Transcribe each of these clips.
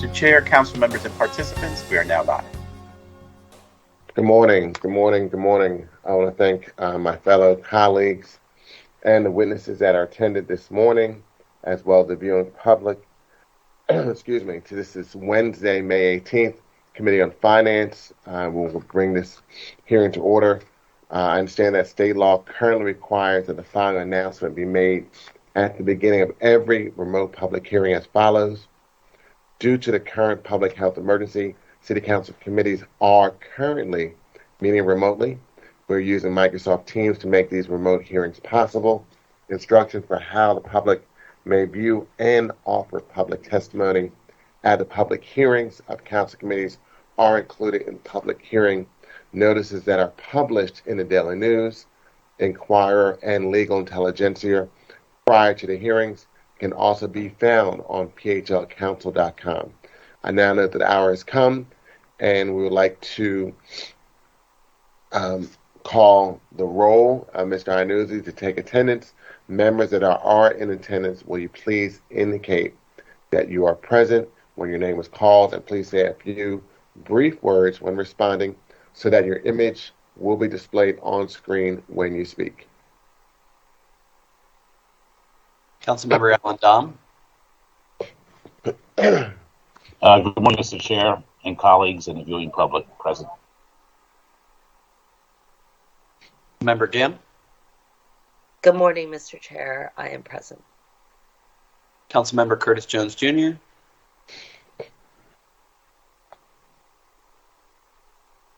Mr. Chair, council members, and participants, we are now live. Good morning. Good morning. Good morning. I want to thank my fellow colleagues and the witnesses that are attended this morning, as well as the viewing public. Excuse me. This is Wednesday, May 18th. Committee on Finance will bring this hearing to order. I understand that state law currently requires that the following announcement be made at the beginning of every remote public hearing as follows. Due to the current public health emergency, City Council committees are currently meeting remotely. We're using Microsoft Teams to make these remote hearings possible. Instructions for how the public may view and offer public testimony at the public hearings of council committees are included in public hearing notices that are published in the Daily News, Inquirer, and Legal Intelligentsia prior to the hearings. Can also be found on phlcouncil.com. I now know that the hour has come, and we would like to call the roll, Mr. Iannuzzi, to take attendance. Members that are in attendance, will you please indicate that you are present when your name is called, and please say a few brief words when responding so that your image will be displayed on screen when you speak. Councilmember Alan Dom. Good morning, Mr. Chair and colleagues and the viewing public present. Member Gam. Good morning, Mr. Chair. I am present. Councilmember Curtis Jones Jr.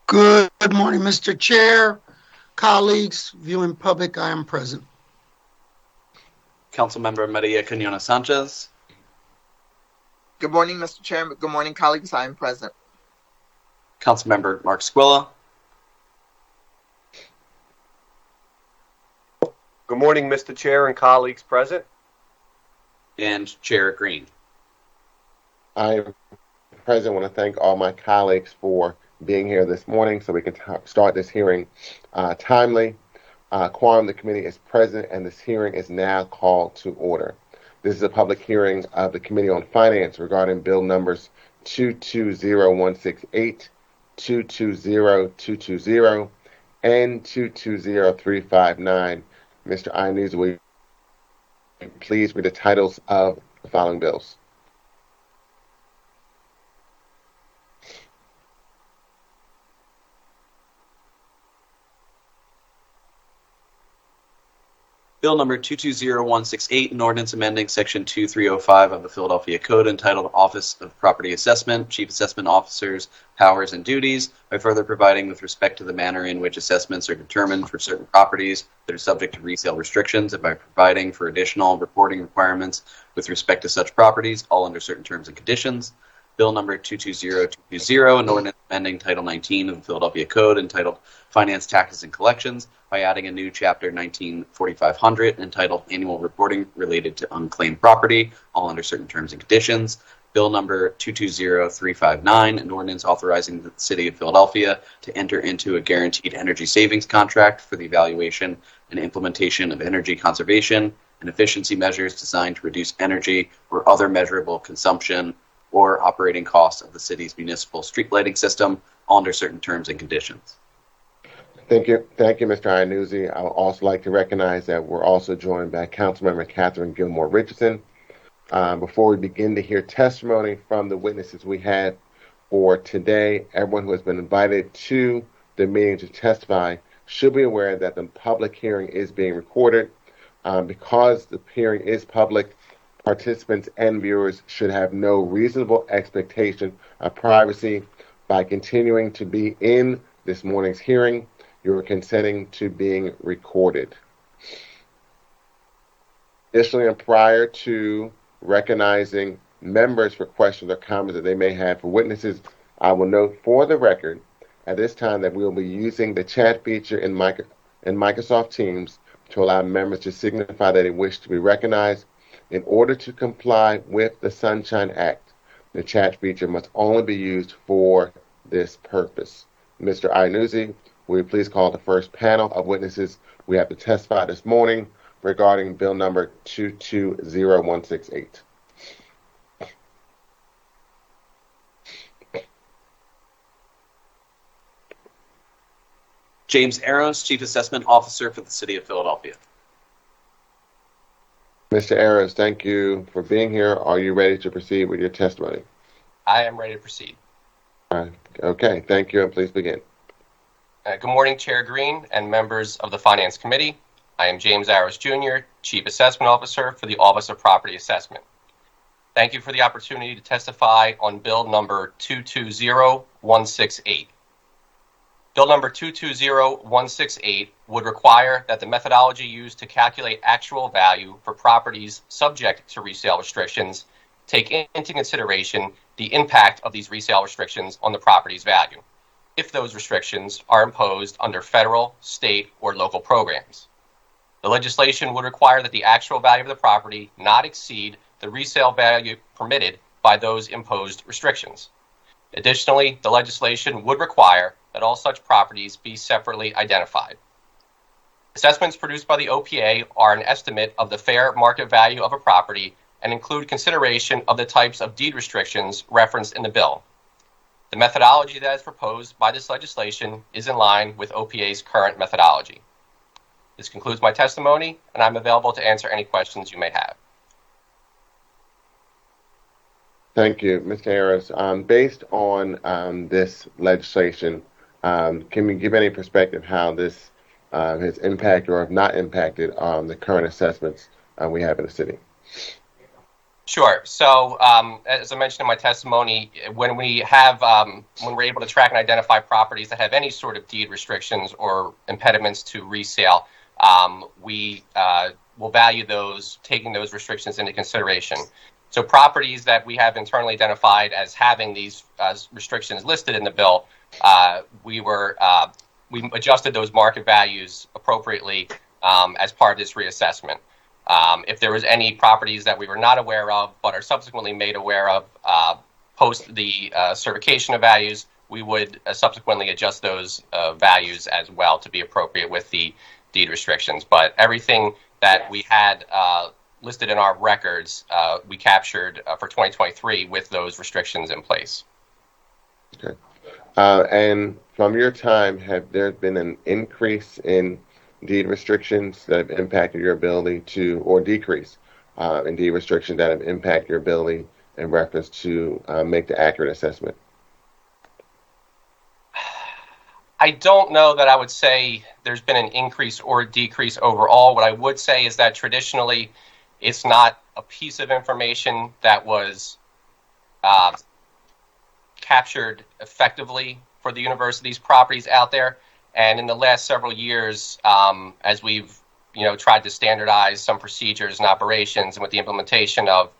Good morning, Mr. Chair, colleagues, viewing public, I am present. Councilmember Maria Canona Sanchez. Good morning, Mr. Chairman. Good morning, colleagues. I am present. Councilmember Mark Squilla. Good morning, Mr. Chair and colleagues present. And Chair Green. I am present. I want to thank all my colleagues for being here this morning so we can start this hearing timely. Quorum of the committee is present, and this hearing is now called to order. This is a public hearing of the Committee on Finance regarding bill numbers 220168, 220220, and 220359. Mr. Iannuzzi, will you please read the titles of the following bills? Bill number 220168, an ordinance amending section 2305 of the Philadelphia Code entitled Office of Property Assessment, Chief Assessment Officer's Powers and Duties, by further providing with respect to the manner in which assessments are determined for certain properties that are subject to resale restrictions, and by providing for additional reporting requirements with respect to such properties, all under certain terms and conditions. Bill number 220220, an ordinance amending Title 19 of the Philadelphia Code entitled Finance, Taxes, and Collections by adding a new Chapter 194500 entitled Annual Reporting Related to Unclaimed Property, all under certain terms and conditions. Bill number 220359, an ordinance authorizing the City of Philadelphia to enter into a guaranteed energy savings contract for the evaluation and implementation of energy conservation and efficiency measures designed to reduce energy or other measurable consumption or operating costs of the city's municipal street lighting system, all under certain terms and conditions. Thank you, Mr. Iannuzzi. I would also like to recognize that we're also joined by Councilmember Catherine Gilmore Richardson. Before we begin to hear testimony from the witnesses we had for today, everyone who has been invited to the meeting to testify should be aware that the public hearing is being recorded. Because the hearing is public, participants and viewers should have no reasonable expectation of privacy. By continuing to be in this morning's hearing, you are consenting to being recorded. Additionally, and prior to recognizing members for questions or comments that they may have for witnesses, I will note for the record at this time that we will be using the chat feature in Microsoft Teams to allow members to signify that they wish to be recognized. In order to comply with the Sunshine Act, the chat feature must only be used for this purpose. Mr. Iannuzzi, will you please call the first panel of witnesses we have to testify this morning regarding bill number 220168. James Arrows, Chief Assessment Officer for the City of Philadelphia. Mr. Ayers, thank you for being here. Are you ready to proceed with your testimony? I am ready to proceed. Okay, thank you, and please begin. Good morning, Chair Green and members of the Finance Committee. I am James Arrows Jr., Chief Assessment Officer for the Office of Property Assessment. Thank you for the opportunity to testify on Bill number 220168. Bill number 220168 would require that the methodology used to calculate actual value for properties subject to resale restrictions take into consideration the impact of these resale restrictions on the property's value, if those restrictions are imposed under federal, state, or local programs. The legislation would require that the actual value of the property not exceed the resale value permitted by those imposed restrictions. Additionally, the legislation would require that all such properties be separately identified. Assessments produced by the OPA are an estimate of the fair market value of a property and include consideration of the types of deed restrictions referenced in the bill. The methodology that is proposed by this legislation is in line with OPA's current methodology. This concludes my testimony, and I'm available to answer any questions you may have. Thank you, Mr. Harris. Based on this legislation, can we give any perspective how this has impacted or have not impacted the current assessments we have in the city? Sure. So, as I mentioned in my testimony, when we're able to track and identify properties that have any sort of deed restrictions or impediments to resale, we will value those, taking those restrictions into consideration. So properties that we have internally identified as having these restrictions listed in the bill, we adjusted those market values appropriately as part of this reassessment. If there was any properties that we were not aware of but are subsequently made aware of post the certification of values, we would subsequently adjust those values as well to be appropriate with the deed restrictions. But everything that we had listed in our records, we captured for 2023 with those restrictions in place. Okay. And from your time, have there been an increase in deed restrictions that have impacted your ability to, or decrease in deed restrictions that have impacted your ability in reference to make the accurate assessment? I don't know that I would say there's been an increase or decrease overall. What I would say is that traditionally, it's not a piece of information that was captured effectively for the university's properties out there. And in the last several years, as we've tried to standardize some procedures and operations, and with the implementation of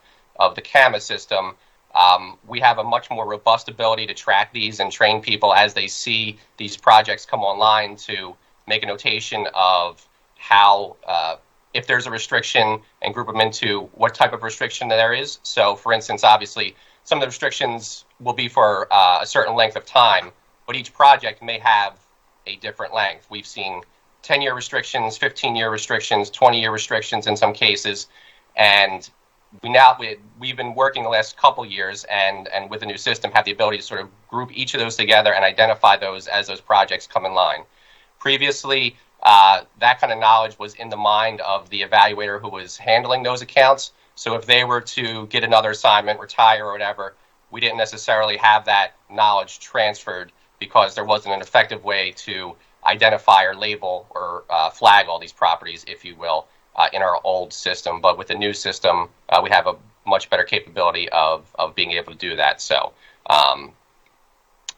the CAMA system, we have a much more robust ability to track these and train people as they see these projects come online to make a notation of how, if there's a restriction, and group them into what type of restriction there is. So, for instance, obviously, some of the restrictions will be for a certain length of time, but each project may have a different length. We've seen 10-year restrictions, 15-year restrictions, 20-year restrictions in some cases, and we've been working the last couple years and with the new system have the ability to sort of group each of those together and identify those as those projects come in line. Previously, that kind of knowledge was in the mind of the evaluator who was handling those accounts. So if they were to get another assignment, retire or whatever, we didn't necessarily have that knowledge transferred because there wasn't an effective way to identify or label or flag all these properties, if you will, in our old system. But with the new system, we have a much better capability of being able to do that. So I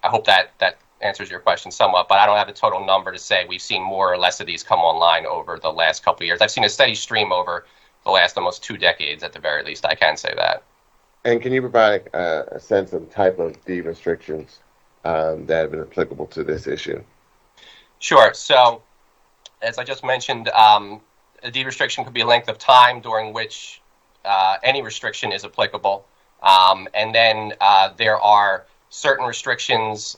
hope that answers your question somewhat, but I don't have a total number to say we've seen more or less of these come online over the last couple of years. I've seen a steady stream over the last almost 2 decades at the very least. I can say that. And can you provide a sense of the type of deed restrictions that have been applicable to this issue? Sure. So, as I just mentioned, a deed restriction could be a length of time during which any restriction is applicable. And then there are certain restrictions.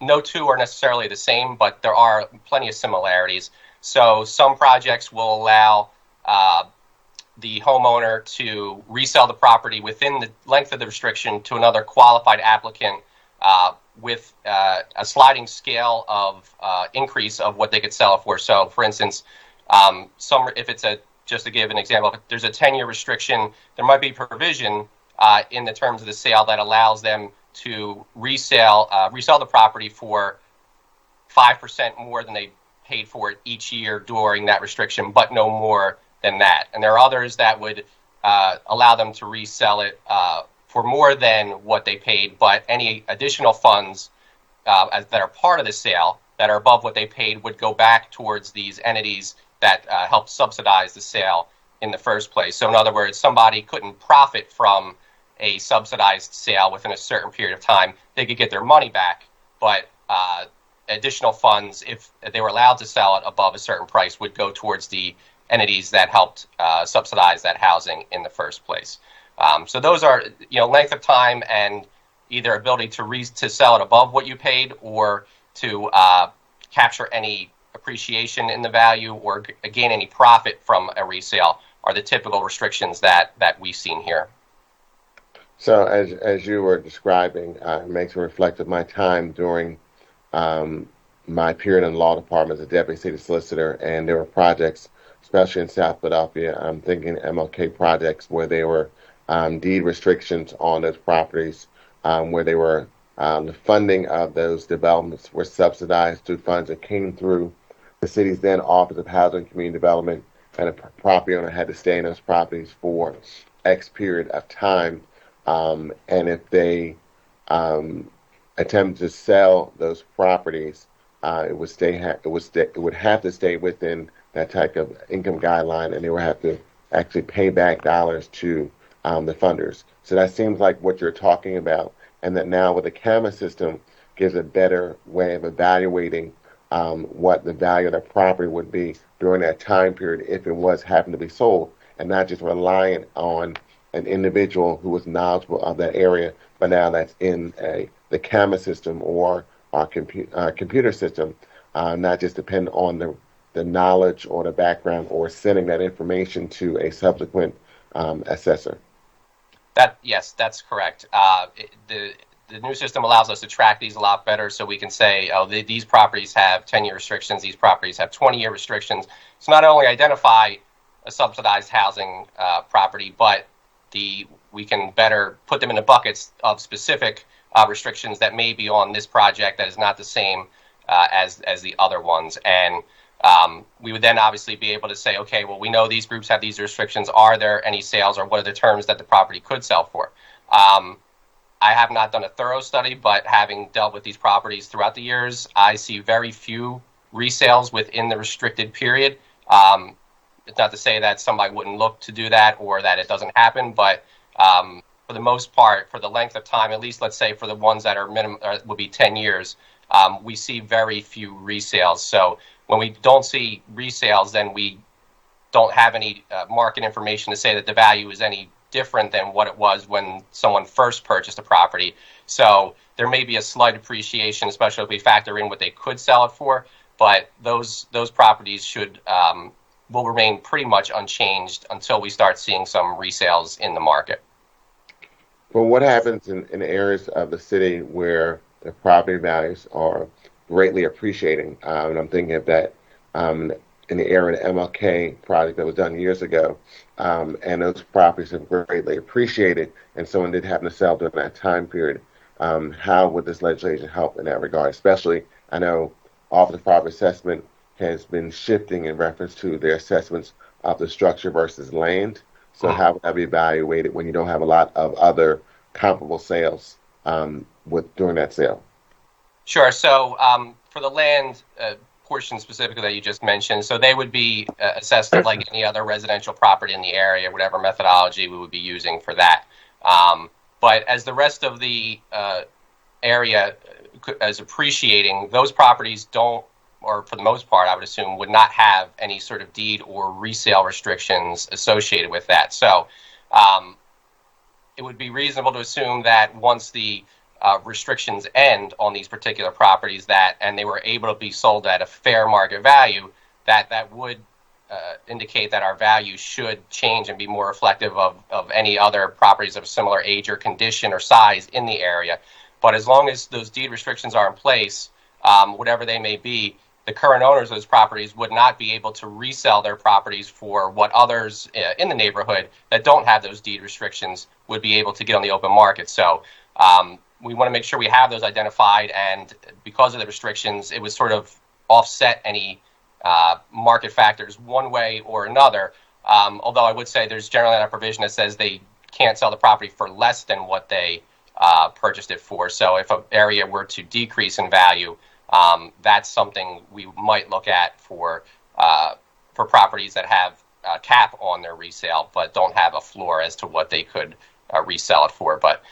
No two are necessarily the same, but there are plenty of similarities. So some projects will allow the homeowner to resell the property within the length of the restriction to another qualified applicant with a sliding scale of increase of what they could sell it for. So, for instance, if it's just to give an example, if there's a 10-year restriction, there might be provision in the terms of the sale that allows them to resell the property for 5% more than they paid for it each year during that restriction, but no more than that. And there are others that would allow them to resell it for more than what they paid, but any additional funds that are part of the sale that are above what they paid would go back towards these entities that helped subsidize the sale in the first place. So in other words, somebody couldn't profit from a subsidized sale within a certain period of time. They could get their money back, but additional funds, if they were allowed to sell it above a certain price, would go towards the entities that helped subsidize that housing in the first place. So those are, length of time and either ability to sell it above what you paid or to capture any appreciation in the value or gain any profit from a resale are the typical restrictions that we've seen here. So as you were describing, it makes me reflect of my time during my period in the law department as a deputy city solicitor, and there were projects, especially in South Philadelphia, I'm thinking MLK projects, where there were deed restrictions on those properties, where they were the funding of those developments were subsidized through funds that came through the city's then Office of Housing and Community Development, and a property owner had to stay in those properties for X period of time. And if they attempt to sell those properties, it would have to stay within that type of income guideline, and they would have to actually pay back dollars to the funders. So that seems like what you're talking about, and that now with the camera system gives a better way of evaluating what the value of the property would be during that time period if it was happened to be sold, and not just reliant on an individual who was knowledgeable of that area, but now that's in the camera system or our computer system, not just depend on the knowledge or the background or sending that information to a subsequent assessor. Yes, that's correct. The new system allows us to track these a lot better, so we can say, these properties have 10-year restrictions, these properties have 20-year restrictions. So not only identify a subsidized housing property, but we can better put them into buckets of specific restrictions that may be on this project that is not the same as the other ones. And we would then obviously be able to say, okay, well, we know these groups have these restrictions. Are there any sales, or what are the terms that the property could sell for? I have not done a thorough study, but having dealt with these properties throughout the years, I see very few resales within the restricted period. It's not to say that somebody wouldn't look to do that or that it doesn't happen, but for the most part, for the length of time, at least let's say for the ones that are minimum would be 10 years, we see very few resales. So when we don't see resales, then we don't have any market information to say that the value is any different than what it was when someone first purchased a property. So there may be a slight appreciation, especially if we factor in what they could sell it for, but those properties will remain pretty much unchanged until we start seeing some resales in the market. Well, what happens in areas of the city where the property values are greatly appreciating? And I'm thinking of that in the area of the MLK project that was done years ago, and those properties have greatly appreciated, and someone did happen to sell during that time period. How would this legislation help in that regard? Especially, I know Office of Property Assessment has been shifting in reference to their assessments of the structure versus land. So how would that be evaluated when you don't have a lot of other comparable sales during that sale? Sure. So for the land portion specifically that you just mentioned, so they would be assessed like any other residential property in the area, whatever methodology we would be using for that. But as the rest of the area is appreciating, those properties don't, or for the most part, I would assume, would not have any sort of deed or resale restrictions associated with that. So it would be reasonable to assume that once the restrictions end on these particular properties and they were able to be sold at a fair market value, that would indicate that our value should change and be more reflective of any other properties of similar age or condition or size in the area. But as long as those deed restrictions are in place, whatever they may be, the current owners of those properties would not be able to resell their properties for what others in the neighborhood that don't have those deed restrictions would be able to get on the open market. So we want to make sure we have those identified, and because of the restrictions, it would sort of offset any market factors one way or another. Although I would say there's generally a provision that says they can't sell the property for less than what they purchased it for. So if an area were to decrease in value, that's something we might look at for properties that have a cap on their resale but don't have a floor as to what they could resell it for. But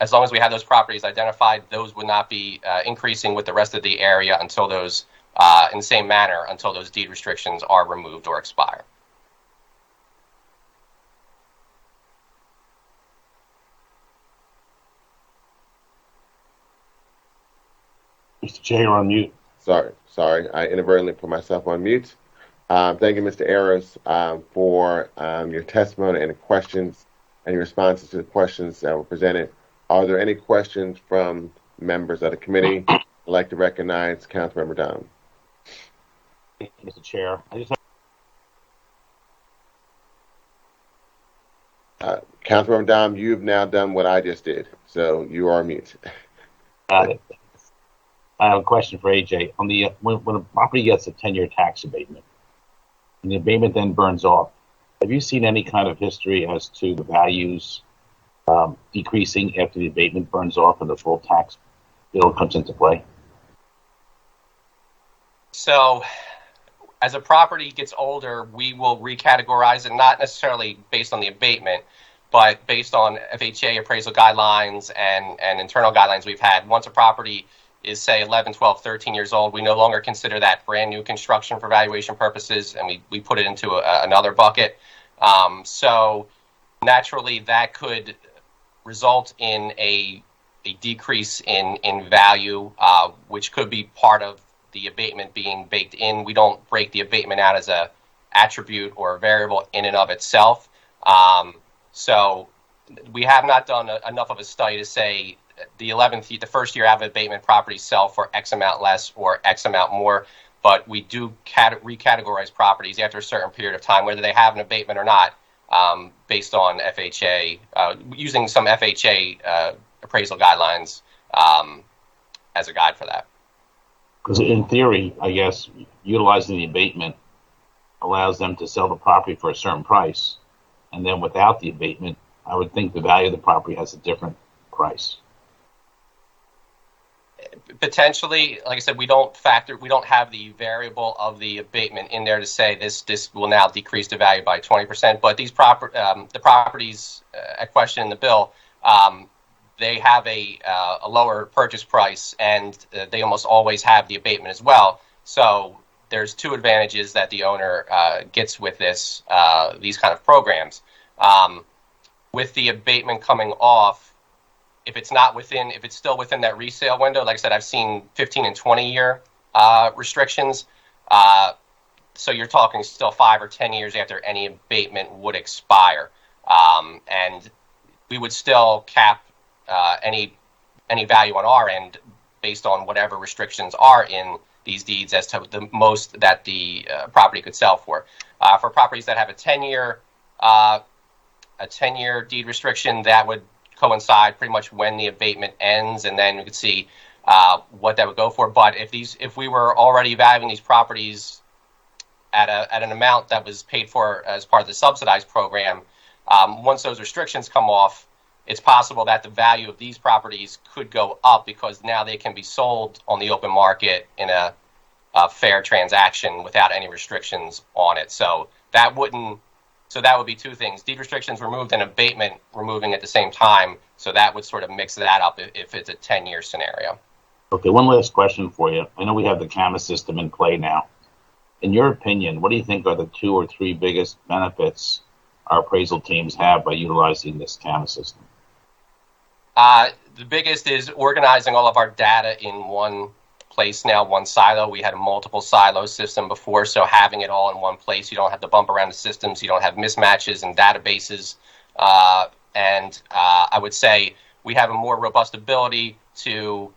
as long as we have those properties identified, those would not be increasing with the rest of the area until those, in the same manner, until those deed restrictions are removed or expire. Mr. Chair, you're on mute. Sorry, I inadvertently put myself on mute. Thank you, Mr. Ayers, for your testimony and the questions and your responses to the questions that were presented. Are there any questions from members of the committee? I'd like to recognize Councilmember Dom. Mr. Chair, I just Councilmember Dom, you've now done what I just did, so you are mute. got it. I have a question for AJ. On the when a property gets a 10-year tax abatement, and the abatement then burns off, have you seen any kind of history as to the values decreasing after the abatement burns off and the full tax bill comes into play? So as a property gets older, we will recategorize it, not necessarily based on the abatement, but based on FHA appraisal guidelines and internal guidelines we've had. Once a property is, say, 11, 12, 13 years old, we no longer consider that brand new construction for valuation purposes, and we put it into another bucket. So naturally, that could result in a decrease in value, which could be part of the abatement being baked in. We don't break the abatement out as a attribute or a variable in and of itself. So we have not done enough of a study to say the first year out of abatement properties sell for X amount less or X amount more, but we do recategorize properties after a certain period of time, whether they have an abatement or not, based on FHA, using some FHA appraisal guidelines as a guide for that. Because in theory, I guess, utilizing the abatement allows them to sell the property for a certain price, and then without the abatement, I would think the value of the property has a different price. Potentially, like I said, we don't have the variable of the abatement in there to say this will now decrease the value by 20%. But these the properties at question in the bill, they have a lower purchase price, and they almost always have the abatement as well. So there's two advantages that the owner gets with these kind of programs. With the abatement coming off, if it's still within that resale window, like I said, I've seen 15 and 20 year restrictions. So you're talking still 5 or 10 years after any abatement would expire. And we would still cap any value on our end based on whatever restrictions are in these deeds as to the most that the property could sell for. For properties that have a 10-year deed restriction, that would coincide pretty much when the abatement ends, and then we could see what that would go for. But if we were already valuing these properties at an amount that was paid for as part of the subsidized program, once those restrictions come off, it's possible that the value of these properties could go up because now they can be sold on the open market in a fair transaction without any restrictions on it. So that would be two things: deed restrictions removed and abatement removing at the same time. So that would sort of mix that up if it's a 10-year scenario. Okay, one last question for you. I know we have the camera system in play now. In your opinion, what do you think are the 2 or 3 biggest benefits our appraisal teams have by utilizing this camera system? The biggest is organizing all of our data in one place now, one silo. We had a multiple silo system before, so having it all in one place, you don't have to bump around the systems, you don't have mismatches in databases. And I would say we have a more robust ability to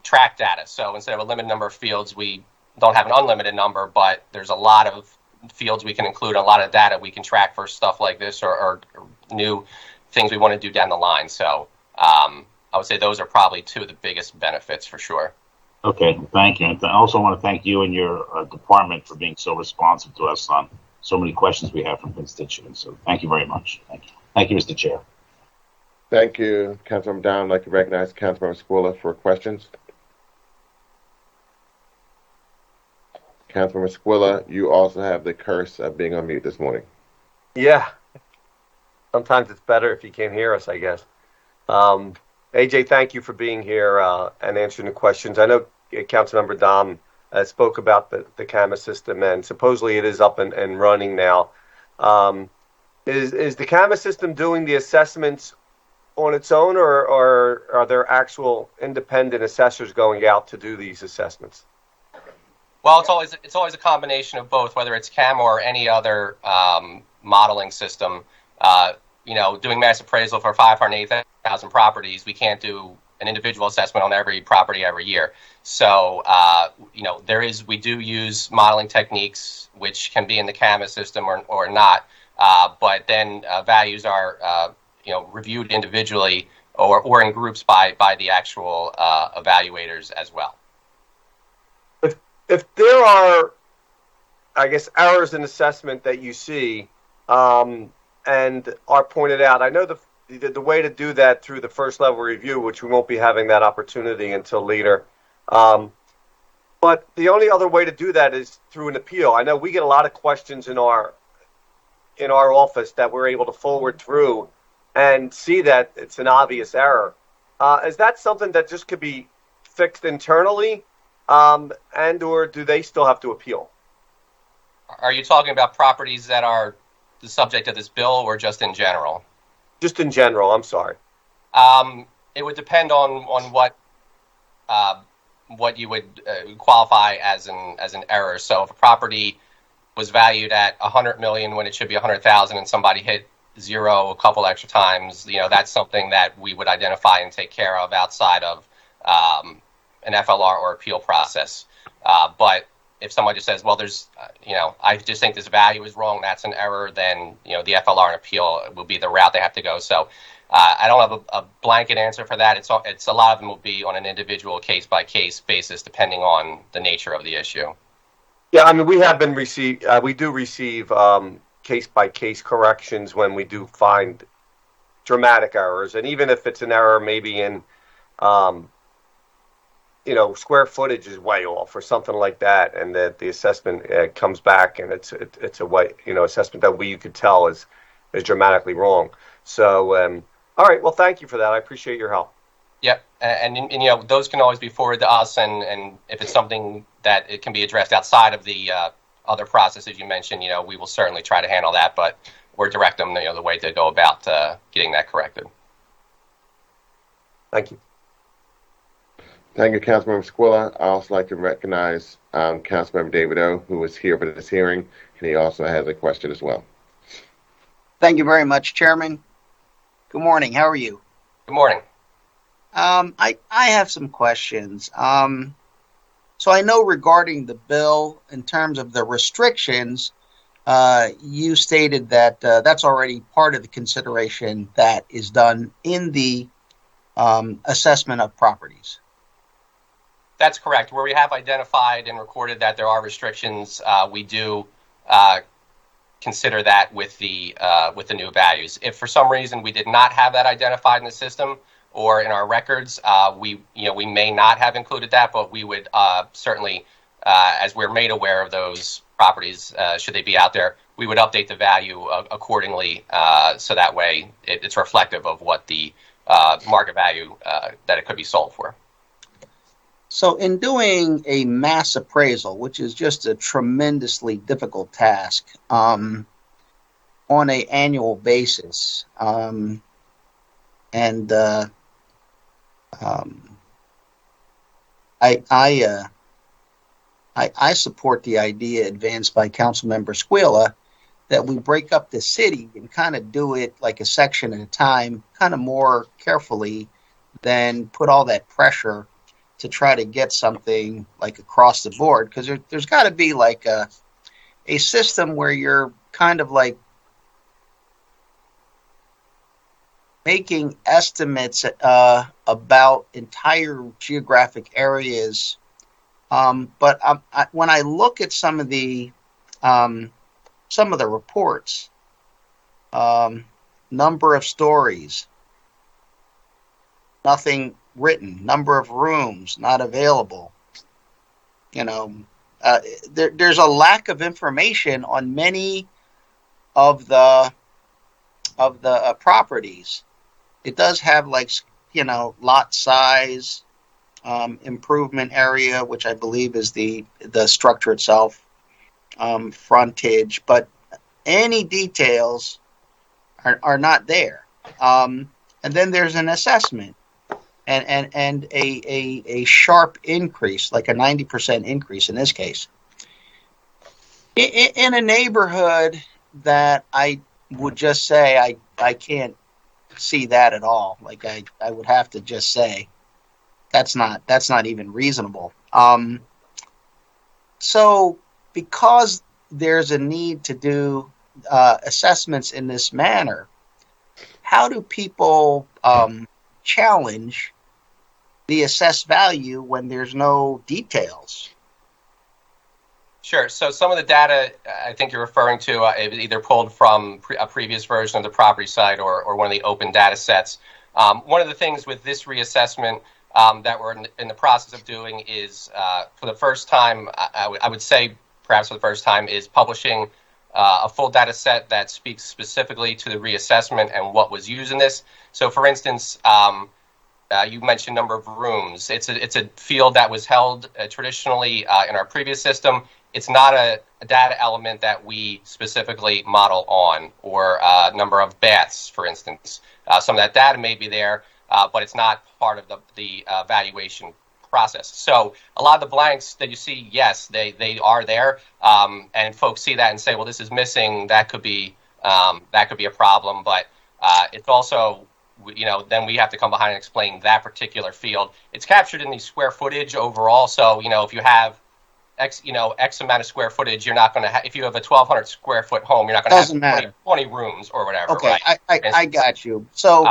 track data. So instead of a limited number of fields, we don't have an unlimited number, but there's a lot of fields we can include, a lot of data we can track for stuff like this or new things we want to do down the line. So I would say those are probably two of the biggest benefits for sure. Okay, thank you. And I also want to thank you and your department for being so responsive to us on so many questions we have from constituents. So thank you very much. Thank you. Thank you, Mr. Chair. Thank you, Councilmember Down. I'd like to recognize Councilmember Squilla for questions. Councilmember Squilla, you also have the curse of being on mute this morning. Yeah. Sometimes it's better if you can't hear us, I guess. AJ, thank you for being here and answering the questions. I know Councilmember Dom spoke about the camera system, and supposedly it is up and running now. Is the camera system doing the assessments on its own, or are there actual independent assessors going out to do these assessments? Well, it's always a combination of both, whether it's CAM or any other modeling system. Doing mass appraisal for 508,000 properties, we can't do an individual assessment on every property every year. So, we do use modeling techniques, which can be in the CAMA system or not. But then values are, reviewed individually or in groups by the actual evaluators as well. If there are, I guess, errors in assessment that you see and are pointed out, I know the way to do that through the first level review, which we won't be having that opportunity until later. But the only other way to do that is through an appeal. I know we get a lot of questions in our office that we're able to forward through and see that it's an obvious error. Is that something that just could be fixed internally, and or do they still have to appeal? Are you talking about properties that are the subject of this bill or just in general? Just in general, I'm sorry. It would depend on what you would qualify as an error. So if a property was valued at $100 million when it should be $100,000 and somebody hit zero a couple extra times, that's something that we would identify and take care of outside of an FLR or appeal process. But if someone just says, well, there's, I just think this value is wrong, that's an error, then, the FLR and appeal will be the route they have to go. So I don't have a blanket answer for that. It's a lot of them will be on an individual case by case basis, depending on the nature of the issue. Yeah, I mean, we do receive case by case corrections when we do find dramatic errors. And even if it's an error maybe in, square footage is way off or something like that, and that the assessment comes back and it's a way, assessment that you could tell is dramatically wrong. So, all right, well, thank you for that. I appreciate your help. Yep, and those can always be forwarded to us, and if it's something that it can be addressed outside of the other processes you mentioned, we will certainly try to handle that, but we're direct them, the way to go about getting that corrected. Thank you. Thank you, Councilmember Squilla. I also like to recognize Councilmember David O., who was here for this hearing, and he also has a question as well. Thank you very much, Chairman. Good morning. How are you? Good morning. I have some questions. So I know regarding the bill, in terms of the restrictions, you stated that that's already part of the consideration that is done in the assessment of properties. That's correct. Where we have identified and recorded that there are restrictions, we do consider that with the new values. If for some reason we did not have that identified in the system or in our records, we may not have included that, but we would certainly, as we're made aware of those properties, should they be out there, we would update the value accordingly, so that way it's reflective of what the market value that it could be sold for. So in doing a mass appraisal, which is just a tremendously difficult task on an annual basis, I support the idea advanced by Councilmember Squilla that we break up the city and kind of do it like a section at a time, kind of more carefully than put all that pressure to try to get something like across the board. Because there's got to be like a system where you're kind of like making estimates about entire geographic areas. But when I look at some of the reports, number of stories, nothing written, number of rooms not available. There's a lack of information on many of the properties. It does have like lot size, improvement area, which I believe is the structure itself, frontage, but any details are not there. And then there's an assessment and a sharp increase, like a 90% increase in this case, in a neighborhood that I would just say I can't see that at all. Like I would have to just say that's not even reasonable. So because there's a need to do assessments in this manner, how do people challenge the assessed value when there's no details? Sure. So some of the data I think you're referring to either pulled from a previous version of the property site or one of the open data sets. One of the things with this reassessment that we're in the process of doing is, for the first time, I would say perhaps for the first time, is publishing a full data set that speaks specifically to the reassessment and what was used in this. So, for instance, you mentioned number of rooms. It's a field that was held traditionally in our previous system. It's not a data element that we specifically model on, or number of baths, for instance. Some of that data may be there, but it's not part of the valuation process. So a lot of the blanks that you see, yes, they are there, and folks see that and say, well, this is missing. That could be a problem, but it's also, then we have to come behind and explain that particular field. It's captured in the square footage overall. So, if you have X amount of square footage, you're not going to if you have a 1,200 square foot home, you're not going to have 20 rooms or whatever. Okay, right? I got you. So,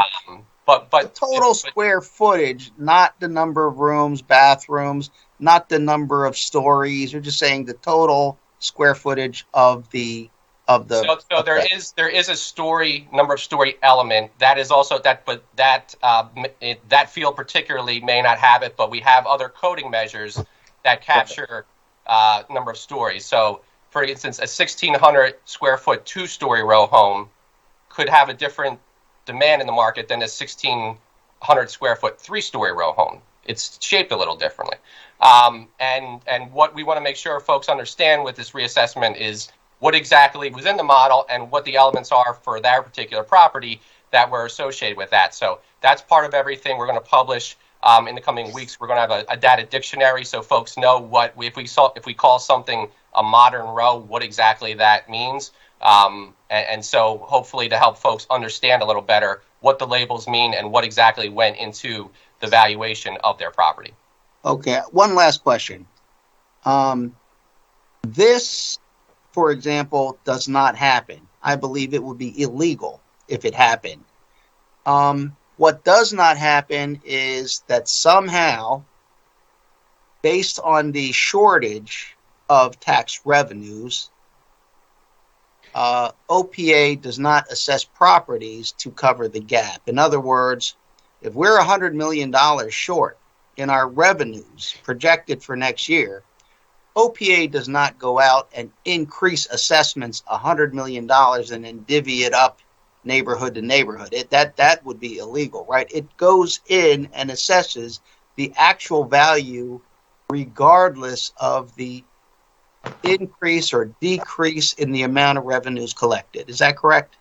but the total square footage, not the number of rooms, bathrooms, not the number of stories. You're just saying the total square footage of the. So there is a number of story element that is also that, but that field particularly may not have it, but we have other coding measures that capture number of stories. So, for instance, a 1,600 square foot 2-story row home could have a different demand in the market than a 1,600 square foot 3-story row home. It's shaped a little differently. And what we want to make sure folks understand with this reassessment is what exactly was in the model and what the elements are for that particular property that were associated with that. So that's part of everything we're going to publish in the coming weeks. We're going to have a data dictionary so folks know what if we call something a modern row, what exactly that means. And so hopefully to help folks understand a little better what the labels mean and what exactly went into the valuation of their property. Okay, one last question. This, for example, does not happen. I believe it would be illegal if it happened. What does not happen is that somehow, based on the shortage of tax revenues, OPA does not assess properties to cover the gap. In other words, if we're $100 million short in our revenues projected for next year, OPA does not go out and increase assessments $100 million and then divvy it up neighborhood to neighborhood. That would be illegal, right? It goes in and assesses the actual value regardless of the increase or decrease in the amount of revenues collected. Is that correct?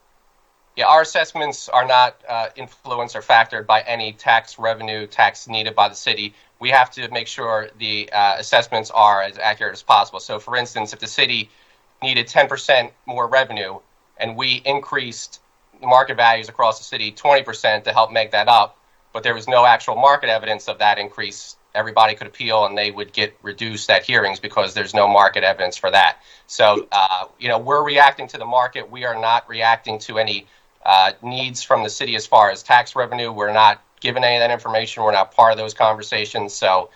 Yeah, our assessments are not influenced or factored by any tax needed by the city. We have to make sure the assessments are as accurate as possible. So, for instance, if the city needed 10% more revenue, and we increased market values across the city 20% to help make that up, but there was no actual market evidence of that increase. Everybody could appeal and they would get reduced at hearings because there's no market evidence for that. So, we're reacting to the market. We are not reacting to any needs from the city as far as tax revenue. We're not given any of that information. We're not part of those conversations. So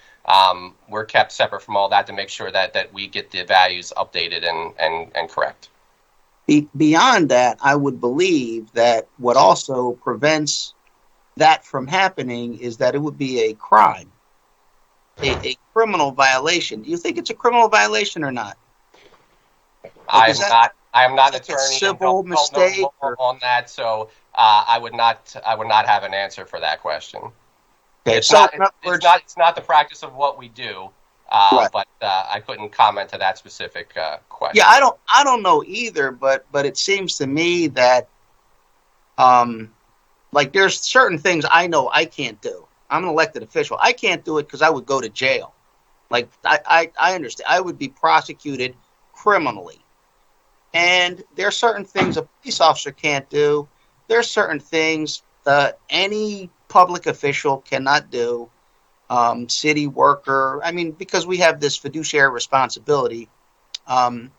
we're kept separate from all that to make sure that we get the values updated and correct. Beyond that, I would believe that what also prevents that from happening is that it would be a crime, a criminal violation. Do you think it's a criminal violation or not? I am not an Is that a attorney. civil mistake Don't know on that, so I would not have an answer for that question. Okay, It's so it's not the practice of what we do, Right. but I couldn't comment to that specific question. Yeah, I don't know either, but it seems to me that like there's certain things I know I can't do. I'm an elected official. I can't do it because I would go to jail. Like I understand. I would be prosecuted criminally. And there are certain things a police officer can't do. There are certain things that any public official cannot do. City worker. I mean, because we have this fiduciary responsibility. And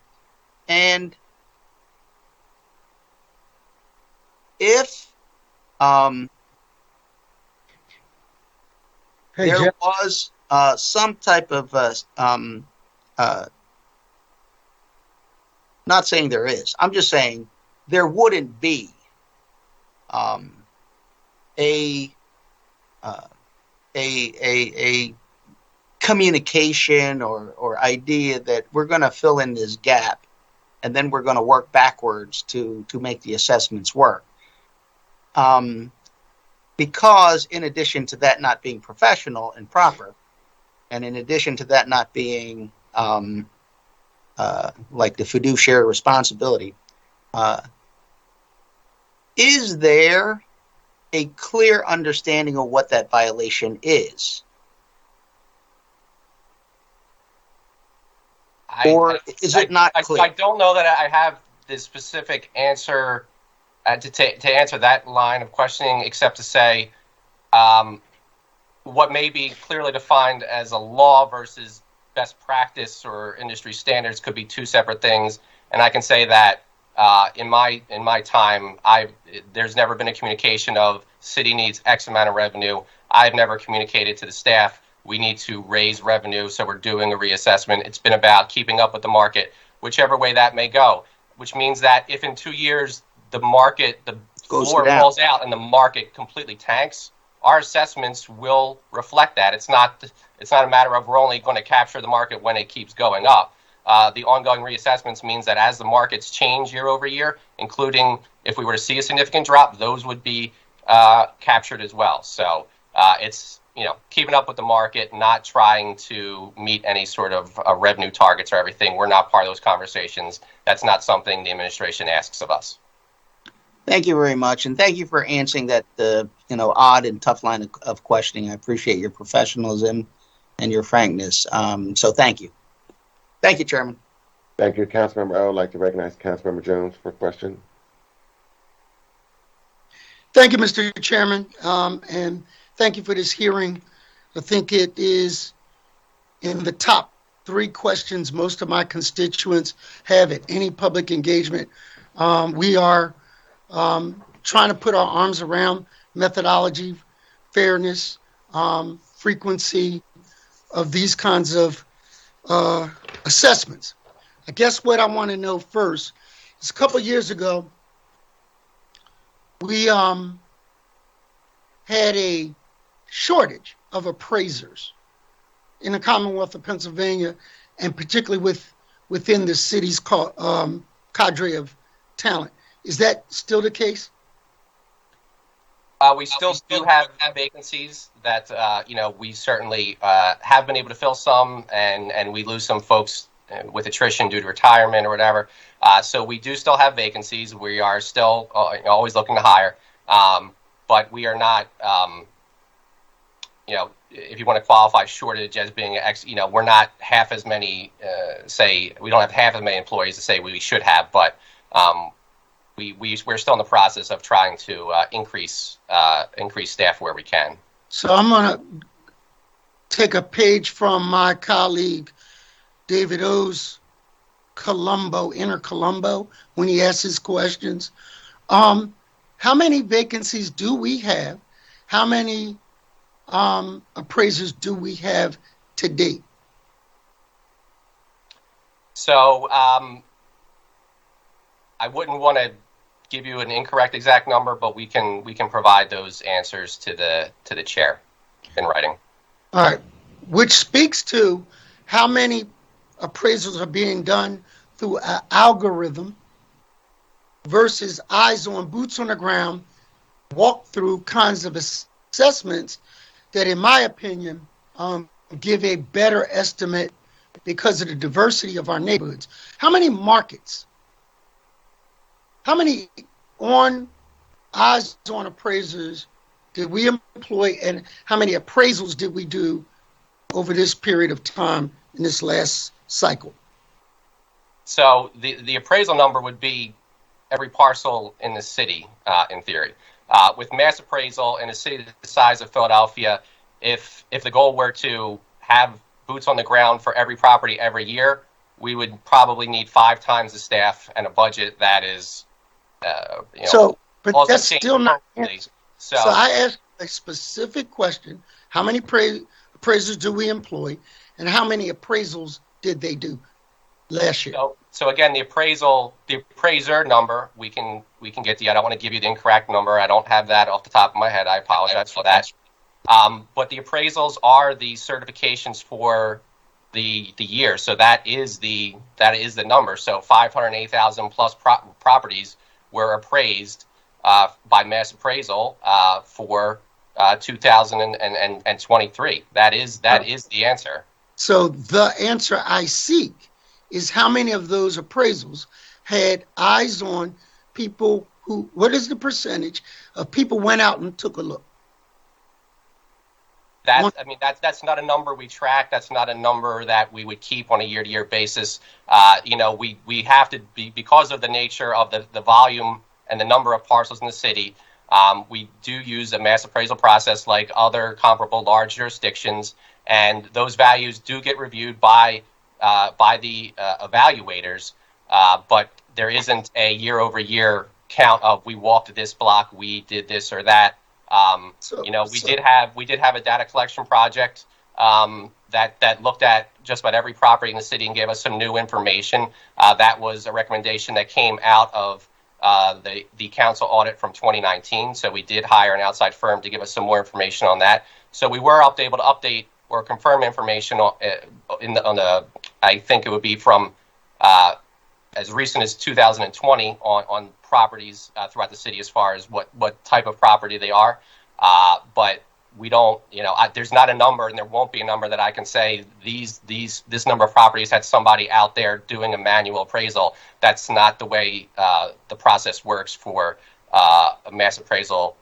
if there was some type of not saying there is, I'm just saying there wouldn't be a communication or idea that we're going to fill in this gap and then we're going to work backwards to make the assessments work. Because in addition to that not being professional and proper, and in addition to that not being like the fiduciary responsibility, is there a clear understanding of what that violation is? Or is it not clear? I don't know that I have the specific answer to answer that line of questioning, except to say what may be clearly defined as a law versus best practice or industry standards could be two separate things. And I can say that in my time, there's never been a communication of city needs X amount of revenue. I've never communicated to the staff we need to raise revenue, so we're doing a reassessment. It's been about keeping up with the market, whichever way that may go, which means that if in 2 years the market, the floor falls out and the market completely tanks, our assessments will reflect that. It's not a matter of we're only going to capture the market when it keeps going up. The ongoing reassessments means that as the markets change year over year, including if we were to see a significant drop, those would be captured as well. So it's keeping up with the market, not trying to meet any sort of revenue targets or everything. We're not part of those conversations. That's not something the administration asks of us. Thank you very much, and thank you for answering that odd and tough line of questioning. I appreciate your professionalism and your frankness. So thank you. Thank you, Chairman. Thank you, Councilmember O. I'd like to recognize Councilmember Jones for a question. Thank you, Mr. Chairman, and thank you for this hearing. I think it is in the top 3 questions most of my constituents have at any public engagement. We are trying to put our arms around methodology, fairness, frequency of these kinds of assessments. I guess what I want to know first is a couple of years ago, we had a shortage of appraisers in the Commonwealth of Pennsylvania, and particularly within the city's cadre of talent. Is that still the case? We still do have vacancies that, we certainly have been able to fill some, and we lose some folks with attrition due to retirement or whatever. So we do still have vacancies. We are still always looking to hire, but we are not, if you want to qualify shortage as being we're not half as many, we don't have half as many employees to say we should have, but we're still in the process of trying to increase staff where we can. So I'm going to take a page from my colleague David O's Inner Colombo, when he asks his questions. How many vacancies do we have? How many appraisers do we have to date? So I wouldn't want to give you an incorrect exact number, but we can provide those answers to the chair in writing. All right, which speaks to how many appraisals are being done through an algorithm versus eyes on, boots on the ground, walk through kinds of assessments that, in my opinion, give a better estimate because of the diversity of our neighborhoods. How many markets, how many eyes on appraisers did we employ, and how many appraisals did we do over this period of time in this last cycle? So the appraisal number would be every parcel in the city, in theory. With mass appraisal in a city the size of Philadelphia, if the goal were to have boots on the ground for every property every year, we would probably need 5 times the staff and a budget that is, but that's still not. So I asked a specific question: how many appraisers do we employ, and how many appraisals did they do last year? So again, the appraiser number, we can get to you. I don't want to give you the incorrect number. I don't have that off the top of my head. I apologize for that. But the appraisals are the certifications for the year. So that is the number. So 508,000 plus properties were appraised by mass appraisal for 2023. That is the answer. So the answer I seek is how many of those appraisals had eyes on people who, what is the percentage of people went out and took a look? That's not a number we track. That's not a number that we would keep on a year-to-year basis. We have to be, because of the nature of the volume and the number of parcels in the city, we do use a mass appraisal process like other comparable large jurisdictions, and those values do get reviewed by the evaluators, but there isn't a year-over-year count of we walked this block, we did this or that. We did have a data collection project that looked at just about every property in the city and gave us some new information. That was a recommendation that came out of the council audit from 2019. So we did hire an outside firm to give us some more information on that. So we were able to update or confirm information on the I think it would be from as recent as 2020 on properties throughout the city as far as what type of property they are. But we don't, there's not a number, and there won't be a number that I can say this number of properties had somebody out there doing a manual appraisal. That's not the way the process works for a mass appraisal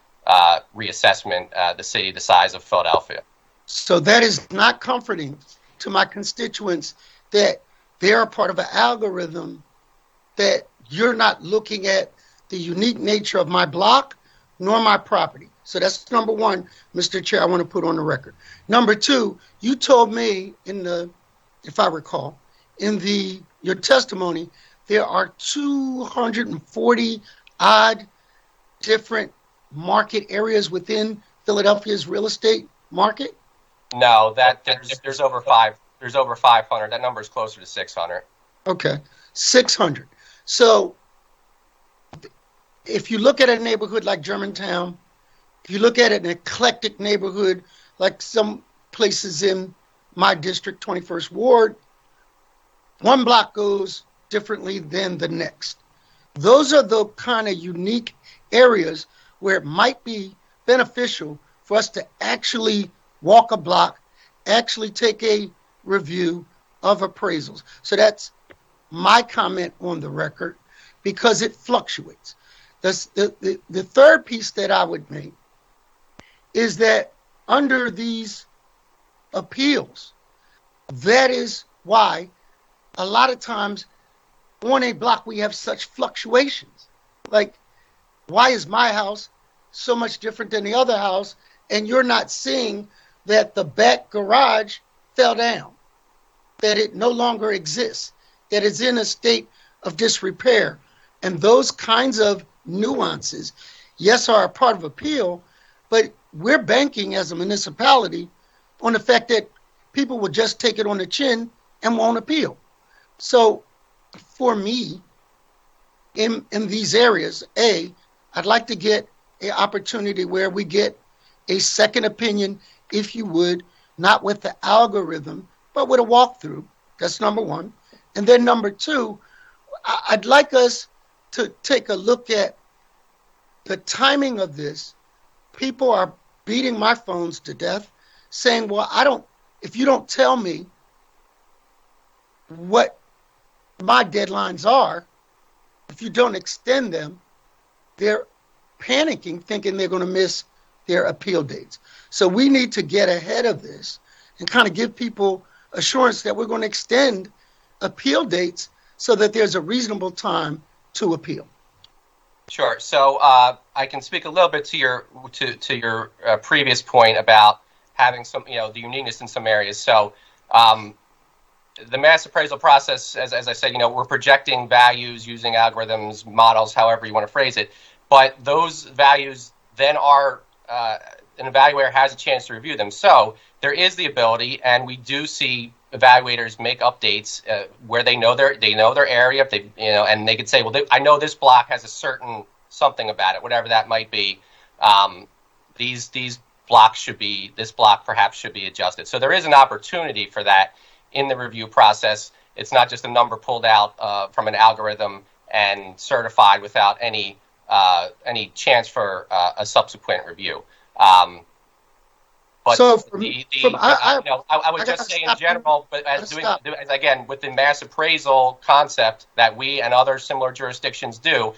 reassessment, the city the size of Philadelphia. So that is not comforting to my constituents that they're a part of an algorithm, that you're not looking at the unique nature of my block nor my property. So that's number one, Mr. Chair, I want to put on the record. Number two, you told me if I recall, in your testimony, there are 240 odd different market areas within Philadelphia's real estate market? No, there's over 500. That number is closer to 600. Okay, 600. So if you look at a neighborhood like Germantown, if you look at an eclectic neighborhood like some places in my district, 21st Ward, one block goes differently than the next. Those are the kind of unique areas where it might be beneficial for us to actually walk a block, actually take a review of appraisals. So that's my comment on the record, because it fluctuates. The third piece that I would make is that under these appeals, that is why a lot of times on a block we have such fluctuations. Like, why is my house so much different than the other house, and you're not seeing that the back garage fell down, that it no longer exists, that it's in a state of disrepair? And those kinds of nuances, yes, are a part of appeal, but we're banking as a municipality on the fact that people will just take it on the chin and won't appeal. So for me, in these areas, I'd like to get an opportunity where we get a second opinion, if you would, not with the algorithm, but with a walkthrough. That's number one. And then number two, I'd like us to take a look at the timing of this. People are beating my phones to death saying, well, if you don't tell me what my deadlines are, if you don't extend them, they're panicking, thinking they're going to miss their appeal dates. So we need to get ahead of this and kind of give people assurance that we're going to extend appeal dates so that there's a reasonable time to appeal. Sure. So I can speak a little bit to your previous point about having some, the uniqueness in some areas. So the mass appraisal process, as I said, we're projecting values using algorithms, models, however you want to phrase it. But those values then are an evaluator has a chance to review them. So there is the ability, and we do see evaluators make updates where they know their area. If they and they could say, well, I know this block has a certain something about it, whatever that might be. These blocks this block perhaps should be adjusted. So there is an opportunity for that in the review process. It's not just a number pulled out from an algorithm and certified without any chance for a subsequent review. But so I would just say in general, but again, with the mass appraisal concept that we and other similar jurisdictions do,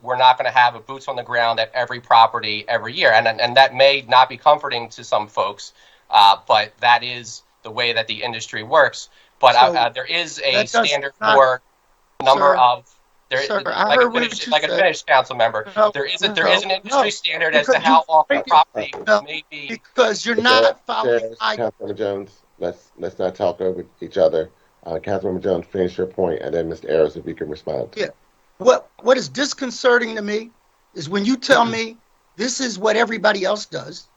we're not going to have a boots on the ground at every property every year. And that may not be comforting to some folks, but that is the way that the industry works. But there is a standard for number of. Like a finished council member, there is an industry standard as to how often a property may be. Because you're not following. Councilmember Jones, let's not talk over each other. Councilmember Jones, finish your point, and then Mr. Ayers, if you can respond. Yeah. What is disconcerting to me is when you tell me this is what everybody else does,